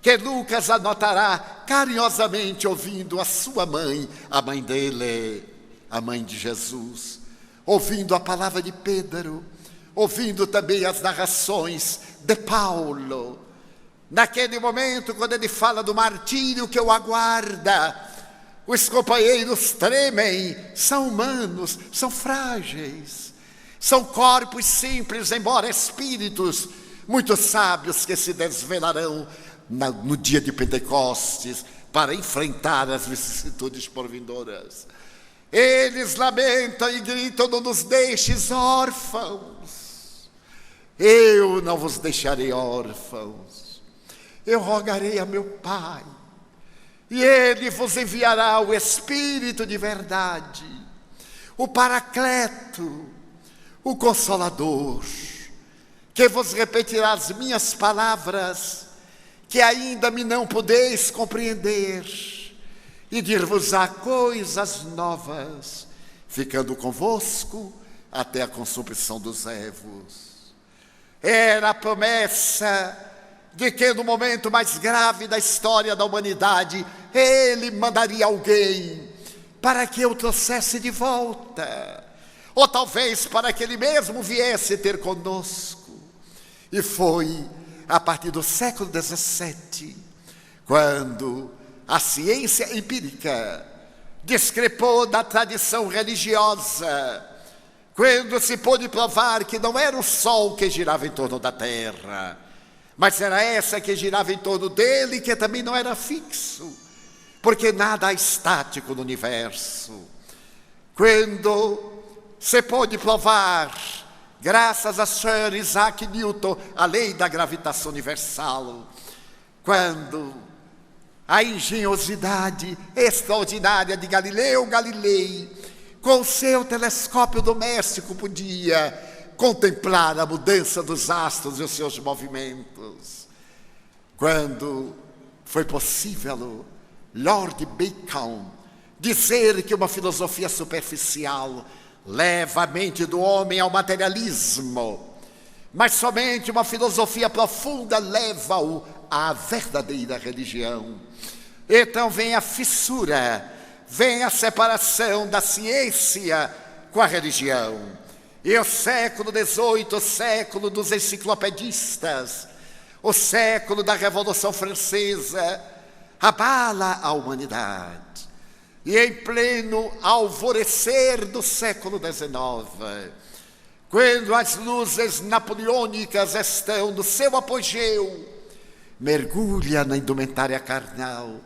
que Lucas anotará carinhosamente ouvindo a sua mãe, a mãe dele, a mãe de Jesus, ouvindo a palavra de Pedro, ouvindo também as narrações de Paulo. Naquele momento, quando ele fala do martírio que o aguarda, os companheiros tremem, são humanos, são frágeis, são corpos simples, embora espíritos muito sábios que se desvelarão no dia de Pentecostes para enfrentar as vicissitudes porvindouras. Eles lamentam e gritam: não nos deixes órfãos. Eu não vos deixarei órfãos. Eu rogarei a meu Pai, e Ele vos enviará o Espírito de verdade, o Paracleto, o Consolador, que vos repetirá as minhas palavras, que ainda me não podeis compreender, e dir-vos-á coisas novas, ficando convosco até a consumpção dos evos. Era a promessa de que no momento mais grave da história da humanidade, Ele mandaria alguém para que eu trouxesse de volta, ou talvez para que Ele mesmo viesse ter conosco. E foi a partir do século XVII, quando a ciência empírica discrepou da tradição religiosa, quando se pôde provar que não era o Sol que girava em torno da Terra, mas era essa que girava em torno dele, que também não era fixo, porque nada há estático no universo. Quando se pôde provar, graças a Sir Isaac Newton, a lei da gravitação universal, quando a engenhosidade extraordinária de Galileu Galilei, com o seu telescópio doméstico, podia contemplar a mudança dos astros e os seus movimentos. Quando foi possível Lord Bacon dizer que uma filosofia superficial leva a mente do homem ao materialismo, mas somente uma filosofia profunda leva-o à verdadeira religião. Então vem a fissura, vem a separação da ciência com a religião. E o século XVIII, o século dos enciclopedistas, O século da Revolução Francesa abala a humanidade. E em pleno alvorecer do século XIX, quando as luzes napoleônicas estão no seu apogeu, mergulha na indumentária carnal,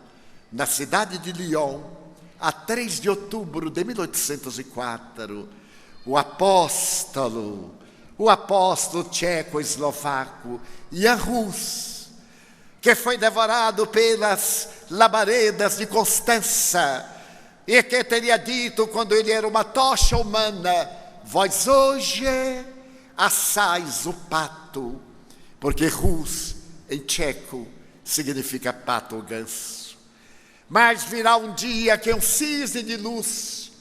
na cidade de Lyon, a 3 de outubro de 1804, o apóstolo tcheco-eslovaco Jan Hus, que foi devorado pelas labaredas de Constança e que teria dito, quando ele era uma tocha humana: vós hoje assais o pato, porque Rus em tcheco significa pato ou ganso. Mas virá um dia que um cisne de luz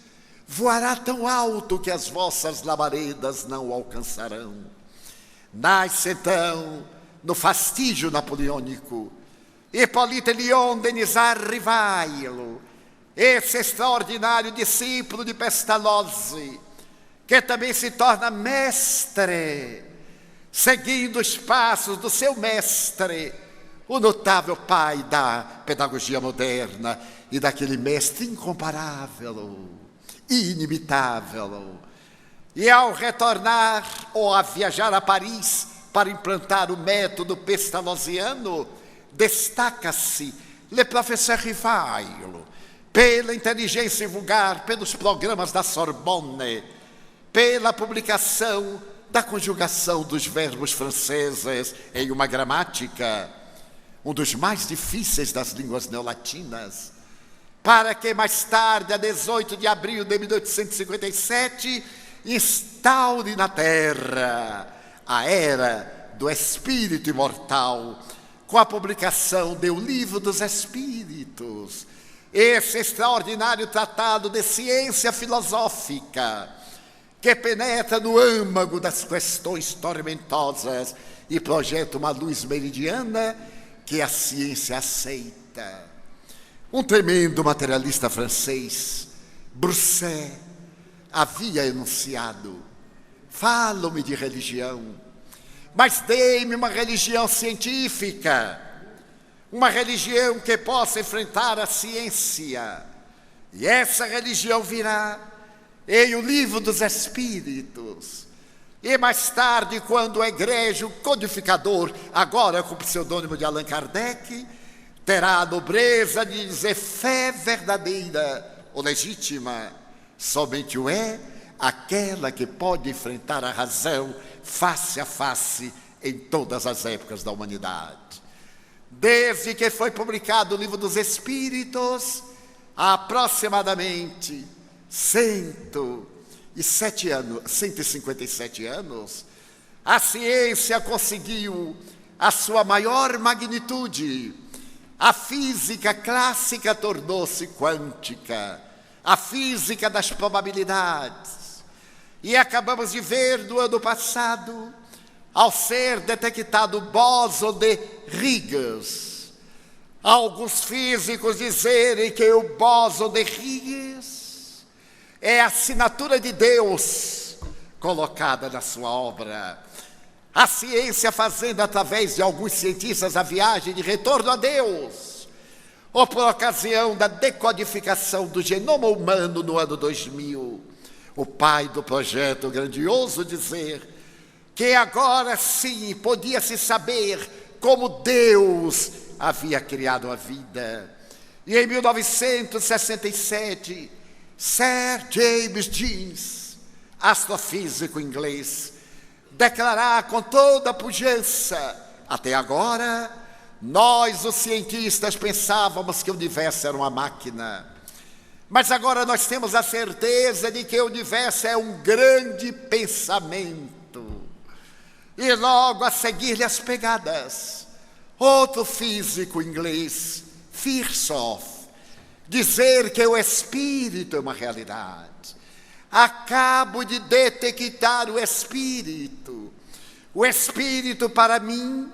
voará tão alto que as vossas labaredas não o alcançarão. Nasce então, no fastígio napoleônico, Hippolyte Léon Denisard Rivailo, esse extraordinário discípulo de Pestalozzi, que também se torna mestre, seguindo os passos do seu mestre, o notável pai da pedagogia moderna e daquele mestre incomparável e inimitável. E ao retornar ou a viajar a Paris para implantar o método pestalozziano, destaca-se le professeur Rivailo pela inteligência vulgar, pelos programas da Sorbonne, pela publicação da conjugação dos verbos franceses em uma gramática, um dos mais difíceis das línguas neolatinas, para que mais tarde, a 18 de abril de 1857, instaure na Terra a era do espírito imortal, com a publicação do Livro dos Espíritos, esse extraordinário tratado de ciência filosófica, que penetra no âmago das questões tormentosas e projeta uma luz meridiana que a ciência aceita. Um tremendo materialista francês, Broussais, havia enunciado: falo-me de religião, mas dê-me uma religião científica, uma religião que possa enfrentar a ciência. E essa religião virá em O Livro dos Espíritos. E mais tarde, quando o egrégio codificador, agora com o pseudônimo de Allan Kardec, terá a nobreza de dizer: fé verdadeira ou legítima somente o é aquela que pode enfrentar a razão face a face em todas as épocas da humanidade. Desde que foi publicado o Livro dos Espíritos, há aproximadamente 157 anos, a ciência conseguiu a sua maior magnitude. A física clássica tornou-se quântica, a física das probabilidades. E acabamos de ver no ano passado, ao ser detectado o bóson de Higgs, alguns físicos dizerem que o bóson de Higgs é a assinatura de Deus colocada na sua obra. A ciência fazendo, através de alguns cientistas, a viagem de retorno a Deus, ou por ocasião da decodificação do genoma humano no ano 2000, o pai do projeto grandioso dizer que agora sim podia-se saber como Deus havia criado a vida. E em 1967, Sir James Jeans, astrofísico inglês, declarar com toda a pujança: até agora, nós, os cientistas, pensávamos que o universo era uma máquina. Mas agora nós temos a certeza de que o universo é um grande pensamento. E logo a seguir-lhe as pegadas, outro físico inglês, Firth, dizer que o espírito é uma realidade. Acabo de detectar o espírito. O espírito, para mim,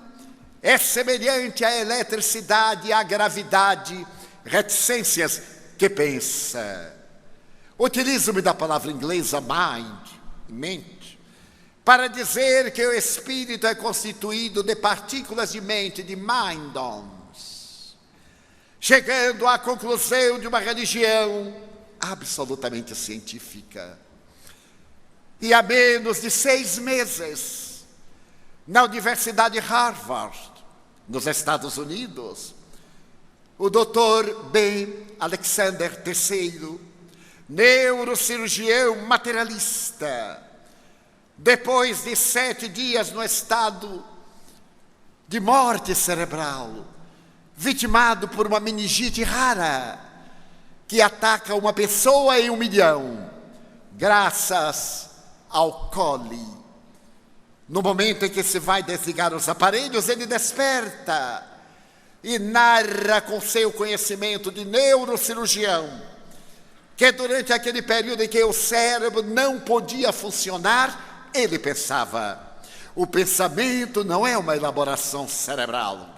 é semelhante à eletricidade e à gravidade, reticências que pensa. Utilizo-me da palavra inglesa mind, mente, para dizer que o espírito é constituído de partículas de mente, de mindons, chegando à conclusão de uma religião absolutamente científica. E há menos de 6 meses, na Universidade Harvard, nos Estados Unidos, o Dr. Ben Alexander III, neurocirurgião materialista, depois de 7 dias no estado de morte cerebral, vitimado por uma meningite rara, que ataca uma pessoa em 1 milhão, graças ao coli. No momento em que se vai desligar os aparelhos, ele desperta e narra com seu conhecimento de neurocirurgião que durante aquele período em que o cérebro não podia funcionar, ele pensava. O pensamento não é uma elaboração cerebral.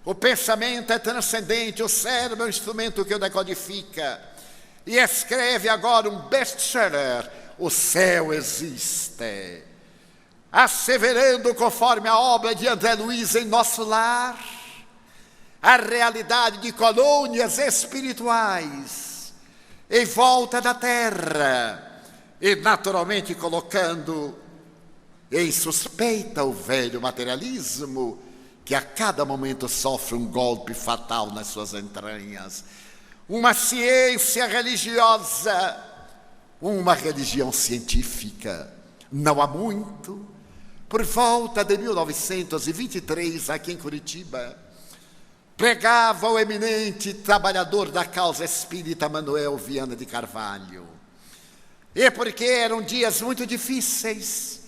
O pensamento é transcendente, o cérebro é um instrumento que o decodifica. E escreve agora um best-seller, O Céu Existe, asseverando, conforme a obra de André Luiz, em nosso lar, a realidade de colônias espirituais em volta da Terra, e naturalmente colocando em suspeita o velho materialismo, que a cada momento sofre um golpe fatal nas suas entranhas. Uma ciência religiosa, uma religião científica. Não há muito, por volta de 1923, aqui em Curitiba, pregava o eminente trabalhador da causa espírita Manuel Viana de Carvalho. E porque eram dias muito difíceis,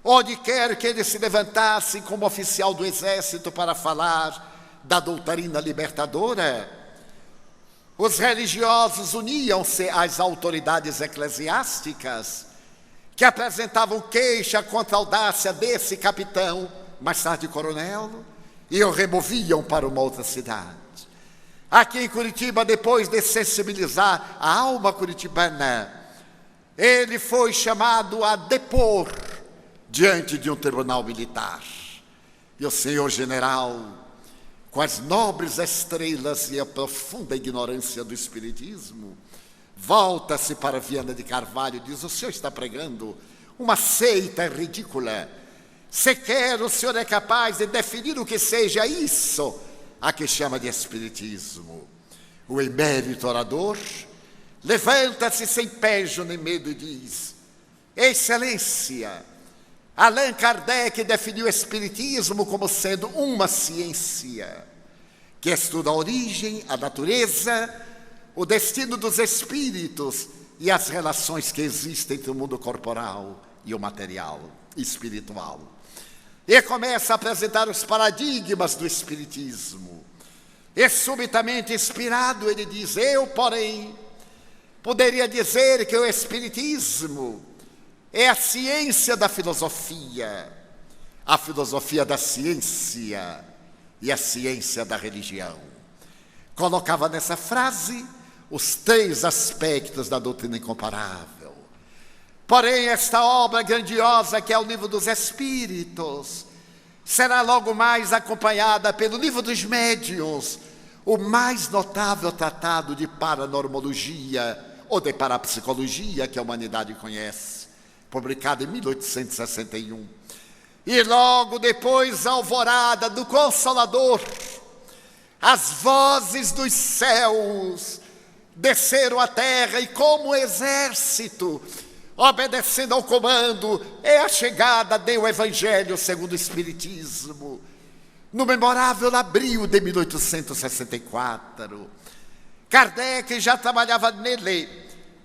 onde quer que ele se levantasse como oficial do exército para falar da doutrina libertadora, os religiosos uniam-se às autoridades eclesiásticas, que apresentavam queixa contra a audácia desse capitão, mais tarde coronel, e o removiam para uma outra cidade. Aqui em Curitiba, depois de sensibilizar a alma curitibana, ele foi chamado a depor diante de um tribunal militar. E o senhor general, com as nobres estrelas e a profunda ignorância do espiritismo, volta-se para Viana de Carvalho e diz: o senhor está pregando uma seita ridícula. Sequer o senhor é capaz de definir o que seja isso a que chama de espiritismo. O emérito orador levanta-se sem pejo nem medo e diz: Excelência, Allan Kardec definiu o espiritismo como sendo uma ciência que estuda a origem, a natureza, o destino dos espíritos e as relações que existem entre o mundo corporal e o material espiritual. E começa a apresentar os paradigmas do espiritismo. E subitamente inspirado, ele diz: eu, porém, poderia dizer que o espiritismo é a ciência da filosofia, a filosofia da ciência e a ciência da religião. Colocava nessa frase os 3 aspectos da doutrina incomparável. Porém, esta obra grandiosa, que é o Livro dos Espíritos, será logo mais acompanhada pelo Livro dos Médiuns, o mais notável tratado de paranormologia ou de parapsicologia que a humanidade conhece, publicado em 1861. E logo depois, a alvorada do Consolador, as vozes dos céus desceram à terra e, como exército, obedecendo ao comando, é a chegada do Evangelho segundo o Espiritismo, no memorável abril de 1864. Kardec já trabalhava nele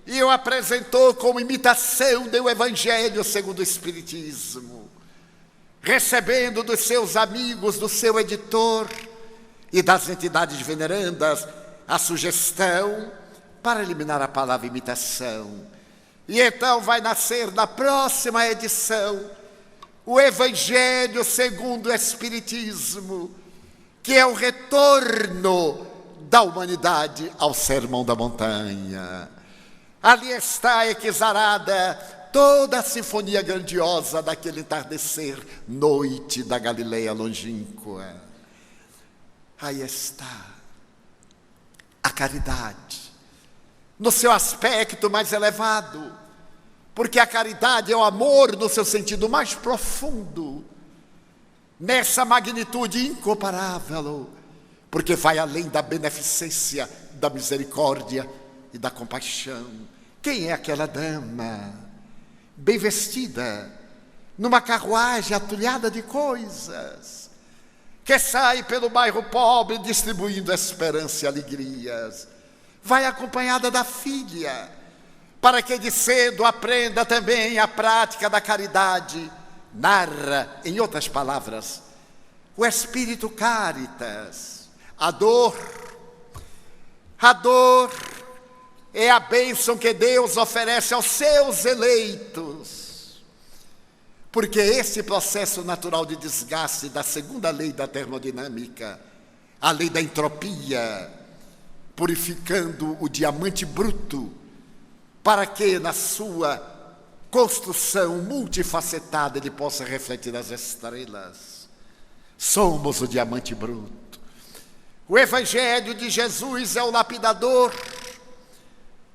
e o apresentou como imitação do Evangelho segundo o Espiritismo, recebendo dos seus amigos, do seu editor e das entidades venerandas a sugestão para eliminar a palavra imitação. E então vai nascer na próxima edição o Evangelho segundo o Espiritismo, que é o retorno da humanidade ao Sermão da Montanha. Ali está exarada toda a sinfonia grandiosa daquele entardecer, noite da Galileia longínqua. Aí está a caridade, no seu aspecto mais elevado, porque a caridade é o amor no seu sentido mais profundo, nessa magnitude incomparável, porque vai além da beneficência, da misericórdia e da compaixão. Quem é aquela dama, bem vestida, numa carruagem atulhada de coisas, que sai pelo bairro pobre distribuindo esperança e alegrias? Vai acompanhada da filha, para que de cedo aprenda também a prática da caridade. Narra, em outras palavras, o Espírito Caritas. A dor é a bênção que Deus oferece aos seus eleitos, porque esse processo natural de desgaste da segunda lei da termodinâmica, a lei da entropia, purificando o diamante bruto, para que na sua construção multifacetada ele possa refletir as estrelas. Somos o diamante bruto. O Evangelho de Jesus é o lapidador,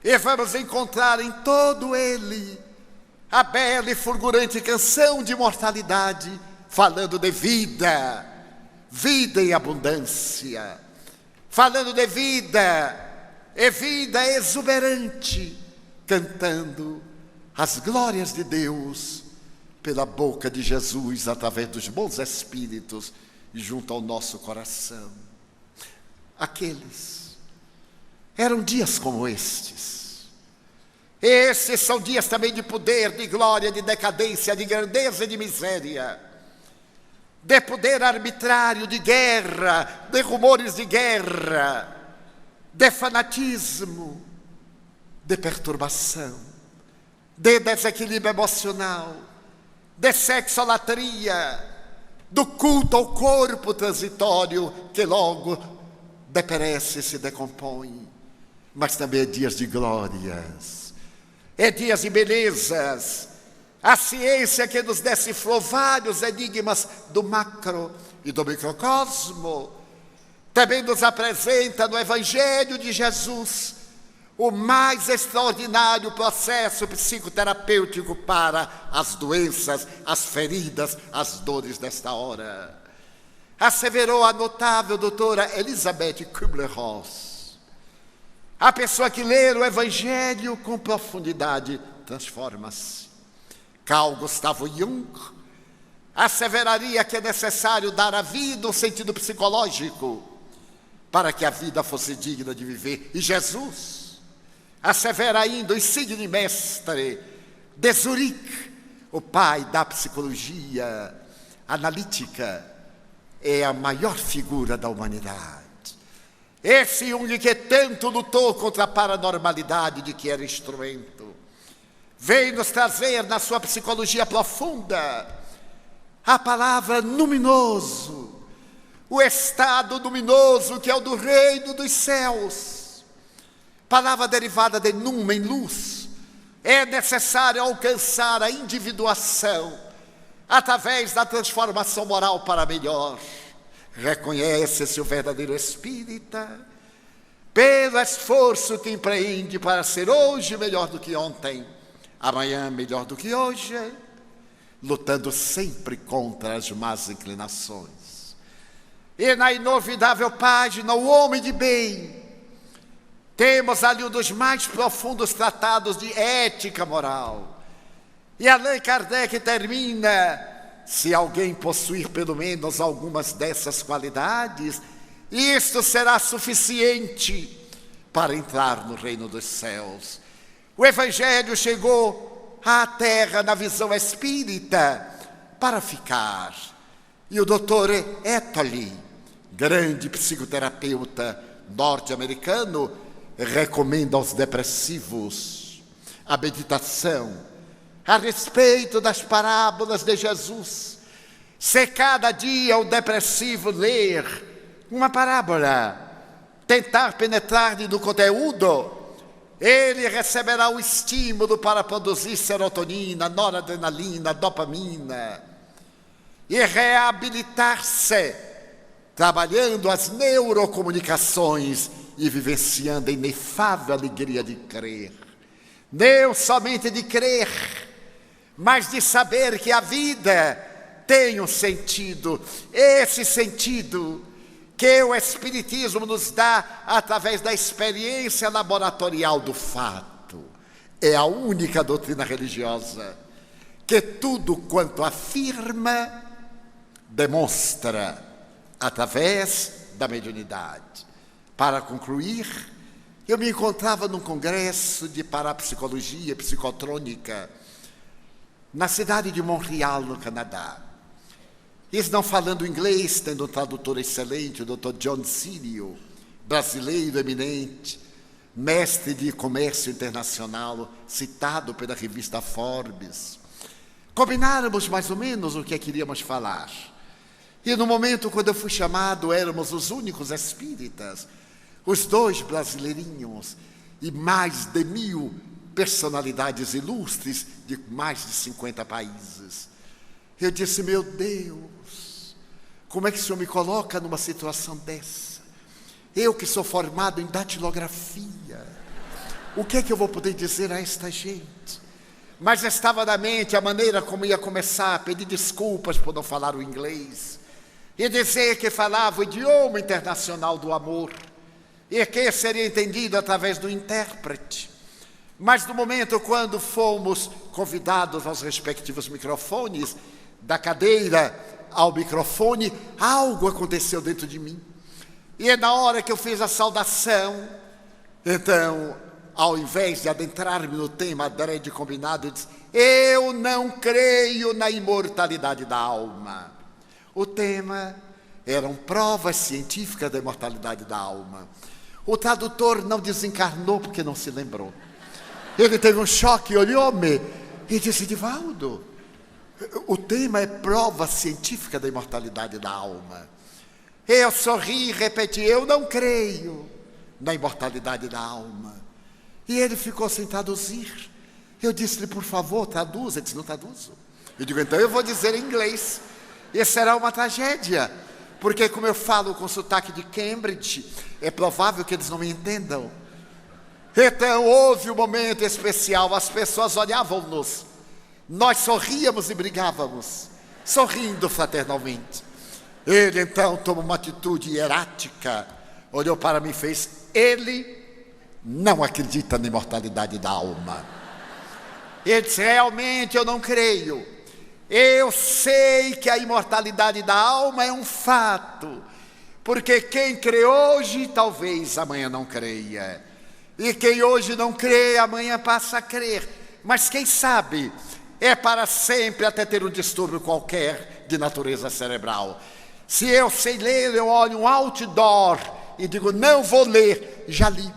e vamos encontrar em todo ele a bela e fulgurante canção de imortalidade, falando de vida, vida em abundância, falando de vida, e vida exuberante, cantando as glórias de Deus pela boca de Jesus, através dos bons espíritos, junto ao nosso coração. Aqueles eram dias como estes. Esses são dias também de poder, de glória, de decadência, de grandeza e de miséria, de poder arbitrário, de guerra, de rumores de guerra, de fanatismo, de perturbação, de desequilíbrio emocional, de sexolatria, do culto ao corpo transitório que logo deperece e se decompõe. Mas também é dias de glórias, é dias de belezas. A ciência que nos decifrou vários enigmas do macro e do microcosmo também nos apresenta no Evangelho de Jesus o mais extraordinário processo psicoterapêutico para as doenças, as feridas, as dores desta hora. Asseverou a notável doutora Elisabeth Kübler-Ross: a pessoa que lê o Evangelho com profundidade transforma-se. Carl Gustav Jung asseveraria que é necessário dar à vida um sentido psicológico para que a vida fosse digna de viver. E Jesus assevera ainda o insigne mestre de Zurique, o pai da psicologia analítica, é a maior figura da humanidade. Esse Jung que tanto lutou contra a paranormalidade de que era instrumento, veio nos trazer na sua psicologia profunda a palavra luminoso, o estado luminoso que é o do reino dos céus. Palavra derivada de numen, luz. É necessário alcançar a individuação através da transformação moral para melhor. Reconhece-se o verdadeiro espírita pelo esforço que empreende para ser hoje melhor do que ontem, amanhã melhor do que hoje, lutando sempre contra as más inclinações. E na inovidável página O Homem de Bem, temos ali um dos mais profundos tratados de ética moral. E Allan Kardec termina: se alguém possuir pelo menos algumas dessas qualidades, isto será suficiente para entrar no reino dos céus. O Evangelho chegou à Terra na visão espírita para ficar. E o doutor Ettoli, grande psicoterapeuta norte-americano, recomenda aos depressivos a meditação a respeito das parábolas de Jesus. Se cada dia o depressivo ler uma parábola, tentar penetrar-lhe no conteúdo, ele receberá o estímulo para produzir serotonina, noradrenalina, dopamina e reabilitar-se, trabalhando as neurocomunicações e vivenciando a inefável alegria de crer. Não somente de crer, mas de saber que a vida tem um sentido. Esse sentido que o Espiritismo nos dá através da experiência laboratorial do fato. É a única doutrina religiosa que tudo quanto afirma, demonstra através da mediunidade. Para concluir, eu me encontrava num congresso de parapsicologia psicotrônica na cidade de Montreal, no Canadá. Eles não falando inglês, tendo um tradutor excelente, o Dr. John Círio, brasileiro eminente, mestre de comércio internacional, citado pela revista Forbes. Combináramos mais ou menos o que queríamos falar. E no momento, quando eu fui chamado, éramos os únicos espíritas, os dois brasileirinhos e mais de 1000 personalidades ilustres de mais de 50 países. Eu disse, meu Deus, como é que o senhor me coloca numa situação dessa? Eu que sou formado em datilografia, o que é que eu vou poder dizer a esta gente? Mas estava na mente a maneira como ia começar a pedir desculpas por não falar o inglês, e dizer que falava o idioma internacional do amor, e que seria entendido através do intérprete. Mas no momento quando fomos convidados aos respectivos microfones, da cadeira ao microfone, algo aconteceu dentro de mim. E na hora que eu fiz a saudação, então, ao invés de adentrar-me no tema adrede combinado, eu disse, eu não creio na imortalidade da alma. O tema eram provas científicas da imortalidade da alma. O tradutor não desencarnou porque não se lembrou. Ele teve um choque, olhou-me e disse, Divaldo, o tema é prova científica da imortalidade da alma. Eu sorri e repeti, eu não creio na imortalidade da alma. E ele ficou sem traduzir. Eu disse-lhe, por favor, traduza. Ele disse, não traduzo. Eu digo, então eu vou dizer em inglês. E será uma tragédia, porque como eu falo com sotaque de Cambridge, é provável que eles não me entendam. Então houve um momento especial, as pessoas olhavam-nos, nós sorríamos e brigávamos, sorrindo fraternalmente. Ele então tomou uma atitude hierática, olhou para mim e fez, ele não acredita na imortalidade da alma. Ele disse, realmente eu não creio. Eu sei que a imortalidade da alma é um fato, porque quem crê hoje, talvez amanhã não creia. E quem hoje não crê, amanhã passa a crer. Mas quem sabe, é para sempre até ter um distúrbio qualquer de natureza cerebral. Se eu sei ler, eu olho um outdoor e digo, não vou ler, já li.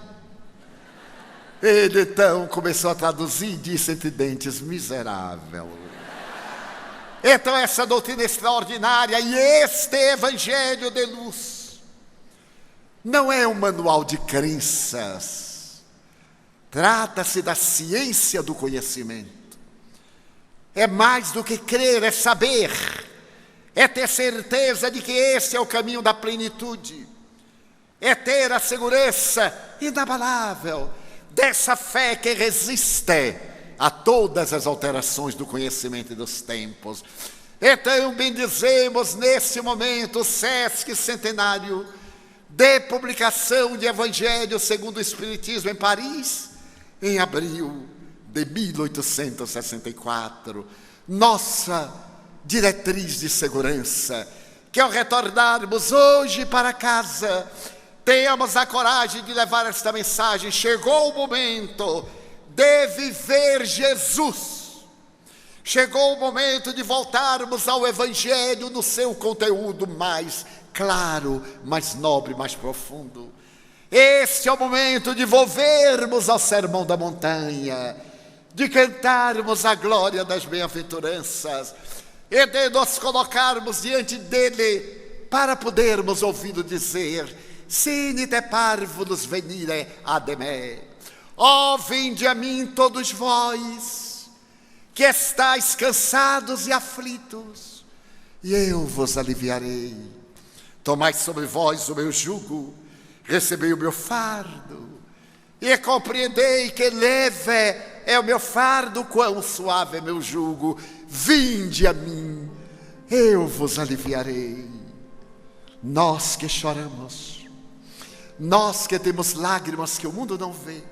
Ele então começou a traduzir e disse entre dentes, miserável. Então essa doutrina extraordinária e este evangelho de luz não é um manual de crenças. Trata-se da ciência do conhecimento. É mais do que crer, é saber. É ter certeza de que esse é o caminho da plenitude. É ter a segurança inabalável dessa fé que resiste a todas as alterações do conhecimento e dos tempos. Então bendizemos nesse momento o Sesc Centenário de publicação de Evangelho segundo o Espiritismo em Paris, em abril de 1864. Nossa diretriz de segurança, que ao retornarmos hoje para casa, tenhamos a coragem de levar esta mensagem. Chegou o momento de viver Jesus. Chegou o momento de voltarmos ao Evangelho no seu conteúdo mais claro, mais nobre, mais profundo. Este é o momento de volvermos ao Sermão da Montanha, de cantarmos a glória das bem-aventuranças e de nos colocarmos diante dele para podermos ouvi-lo dizer: Sine te parvulus venire ad me. Ó, vinde a mim todos vós, que estáis cansados e aflitos, e eu vos aliviarei. Tomai sobre vós o meu jugo, recebei o meu fardo, e compreendei que leve é o meu fardo, quão suave é meu jugo. Vinde a mim, eu vos aliviarei. Nós que choramos, nós que temos lágrimas que o mundo não vê,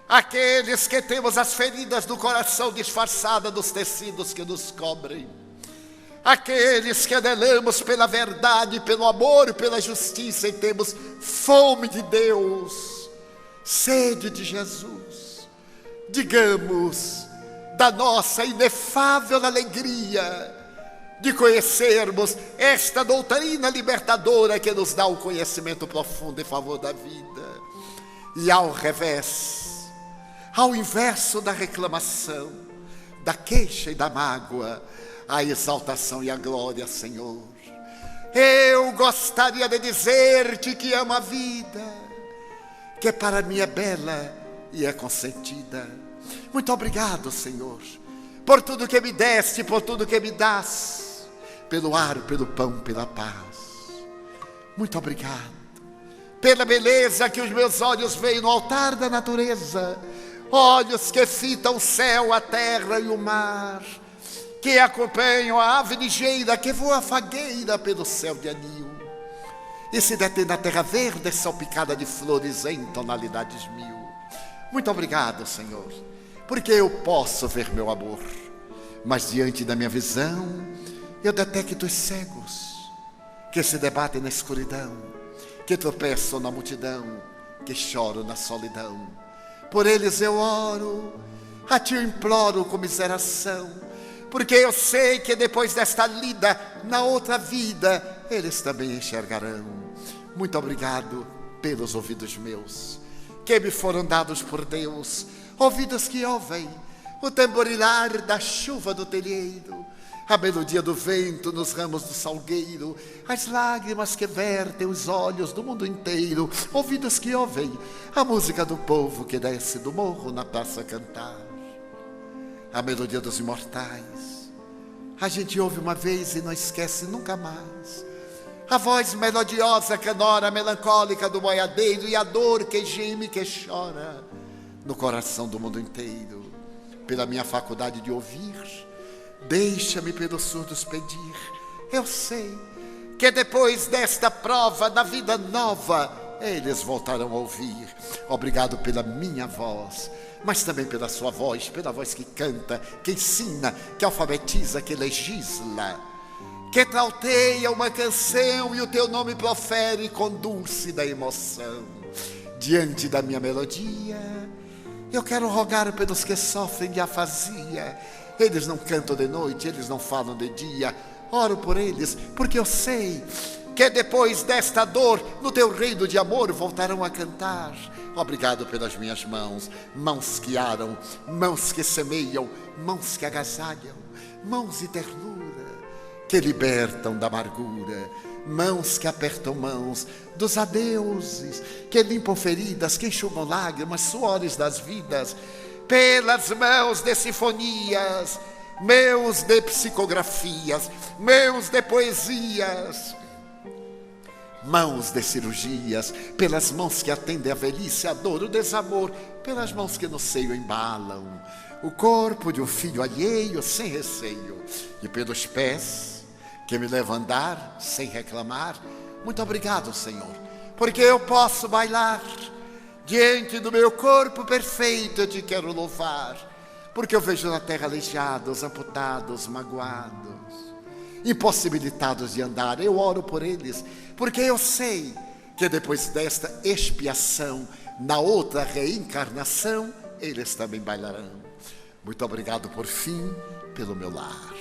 aqueles que temos as feridas do coração disfarçadas dos tecidos que nos cobrem, aqueles que anelamos pela verdade, pelo amor, pela justiça, e temos fome de Deus, sede de Jesus, digamos da nossa inefável alegria de conhecermos esta doutrina libertadora que nos dá o conhecimento profundo em favor da vida. E ao revés, ao inverso da reclamação, da queixa e da mágoa, a exaltação e a glória, Senhor. Eu gostaria de dizer-te que amo a vida, que para mim é bela e é consentida. Muito obrigado, Senhor, por tudo que me deste, por tudo que me dás, pelo ar, pelo pão, pela paz. Muito obrigado pela beleza que os meus olhos veem no altar da natureza, olhos que fitam o céu, a terra e o mar, que acompanham a ave ligeira que voa fagueira pelo céu de anil e se detém na terra verde salpicada de flores em tonalidades mil. Muito obrigado, Senhor, porque eu posso ver meu amor, mas diante da minha visão eu detecto os cegos que se debatem na escuridão, que tropeçam na multidão, que choram na solidão. Por eles eu oro, a ti eu imploro comiseração, porque eu sei que depois desta lida, na outra vida, eles também enxergarão. Muito obrigado pelos ouvidos meus, que me foram dados por Deus, ouvidos que ouvem o tamborilar da chuva do telheiro, a melodia do vento nos ramos do salgueiro, as lágrimas que vertem os olhos do mundo inteiro, ouvidos que ouvem a música do povo que desce do morro na praça a cantar, a melodia dos imortais. A gente ouve uma vez e não esquece nunca mais, a voz melodiosa, canora, melancólica do boiadeiro, e a dor que geme, que chora no coração do mundo inteiro. Pela minha faculdade de ouvir, deixa-me pelos surdos pedir. Eu sei que depois desta prova da vida nova, eles voltarão a ouvir. Obrigado pela minha voz, mas também pela sua voz, pela voz que canta, que ensina, que alfabetiza, que legisla, que trauteia uma canção e o teu nome profere com dúlcida emoção. Diante da minha melodia, eu quero rogar pelos que sofrem de afasia. Eles não cantam de noite, eles não falam de dia. Oro por eles, porque eu sei que depois desta dor, no teu reino de amor, voltarão a cantar. Obrigado pelas minhas mãos, mãos que aram, mãos que semeiam, mãos que agasalham, mãos de ternura, que libertam da amargura, mãos que apertam mãos dos adeuses, que limpam feridas, que enxugam lágrimas, suores das vidas, pelas mãos de sinfonias, meus de psicografias, meus de poesias, mãos de cirurgias, pelas mãos que atendem a velhice, a dor, o desamor, pelas mãos que no seio embalam o corpo de um filho alheio sem receio, e pelos pés que me levam a andar sem reclamar. Muito obrigado, Senhor, porque eu posso bailar diante do meu corpo perfeito. Eu te quero louvar, porque eu vejo na terra aleijados, amputados, magoados, impossibilitados de andar. Eu oro por eles, porque eu sei que depois desta expiação, na outra reencarnação, eles também bailarão. Muito obrigado, por fim, pelo meu lar.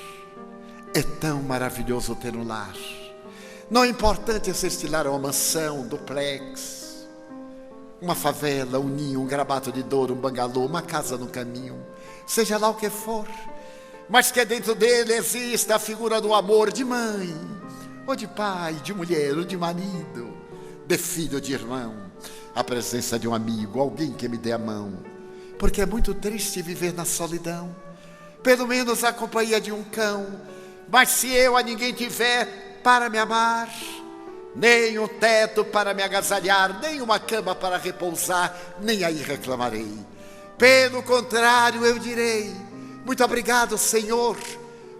É tão maravilhoso ter um lar. Não é importante se estilar uma mansão, um duplex, uma favela, um ninho, um grabato de dor, um bangalô, uma casa no caminho, seja lá o que for, mas que dentro dele exista a figura do amor, de mãe, ou de pai, de mulher, ou de marido, de filho, de irmão. a presença de um amigo, alguém que me dê a mão, porque é muito triste viver na solidão. Pelo menos a companhia de um cão, mas se eu a ninguém tiver para me amar, nem um teto para me agasalhar, nem uma cama para repousar, nem aí reclamarei. Pelo contrário, eu direi: muito obrigado, Senhor,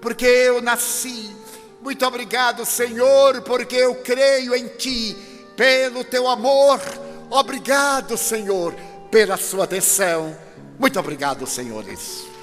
porque eu nasci. Muito obrigado, Senhor, porque eu creio em Ti. Pelo Teu amor, obrigado, Senhor, pela Sua atenção. Muito obrigado, senhores.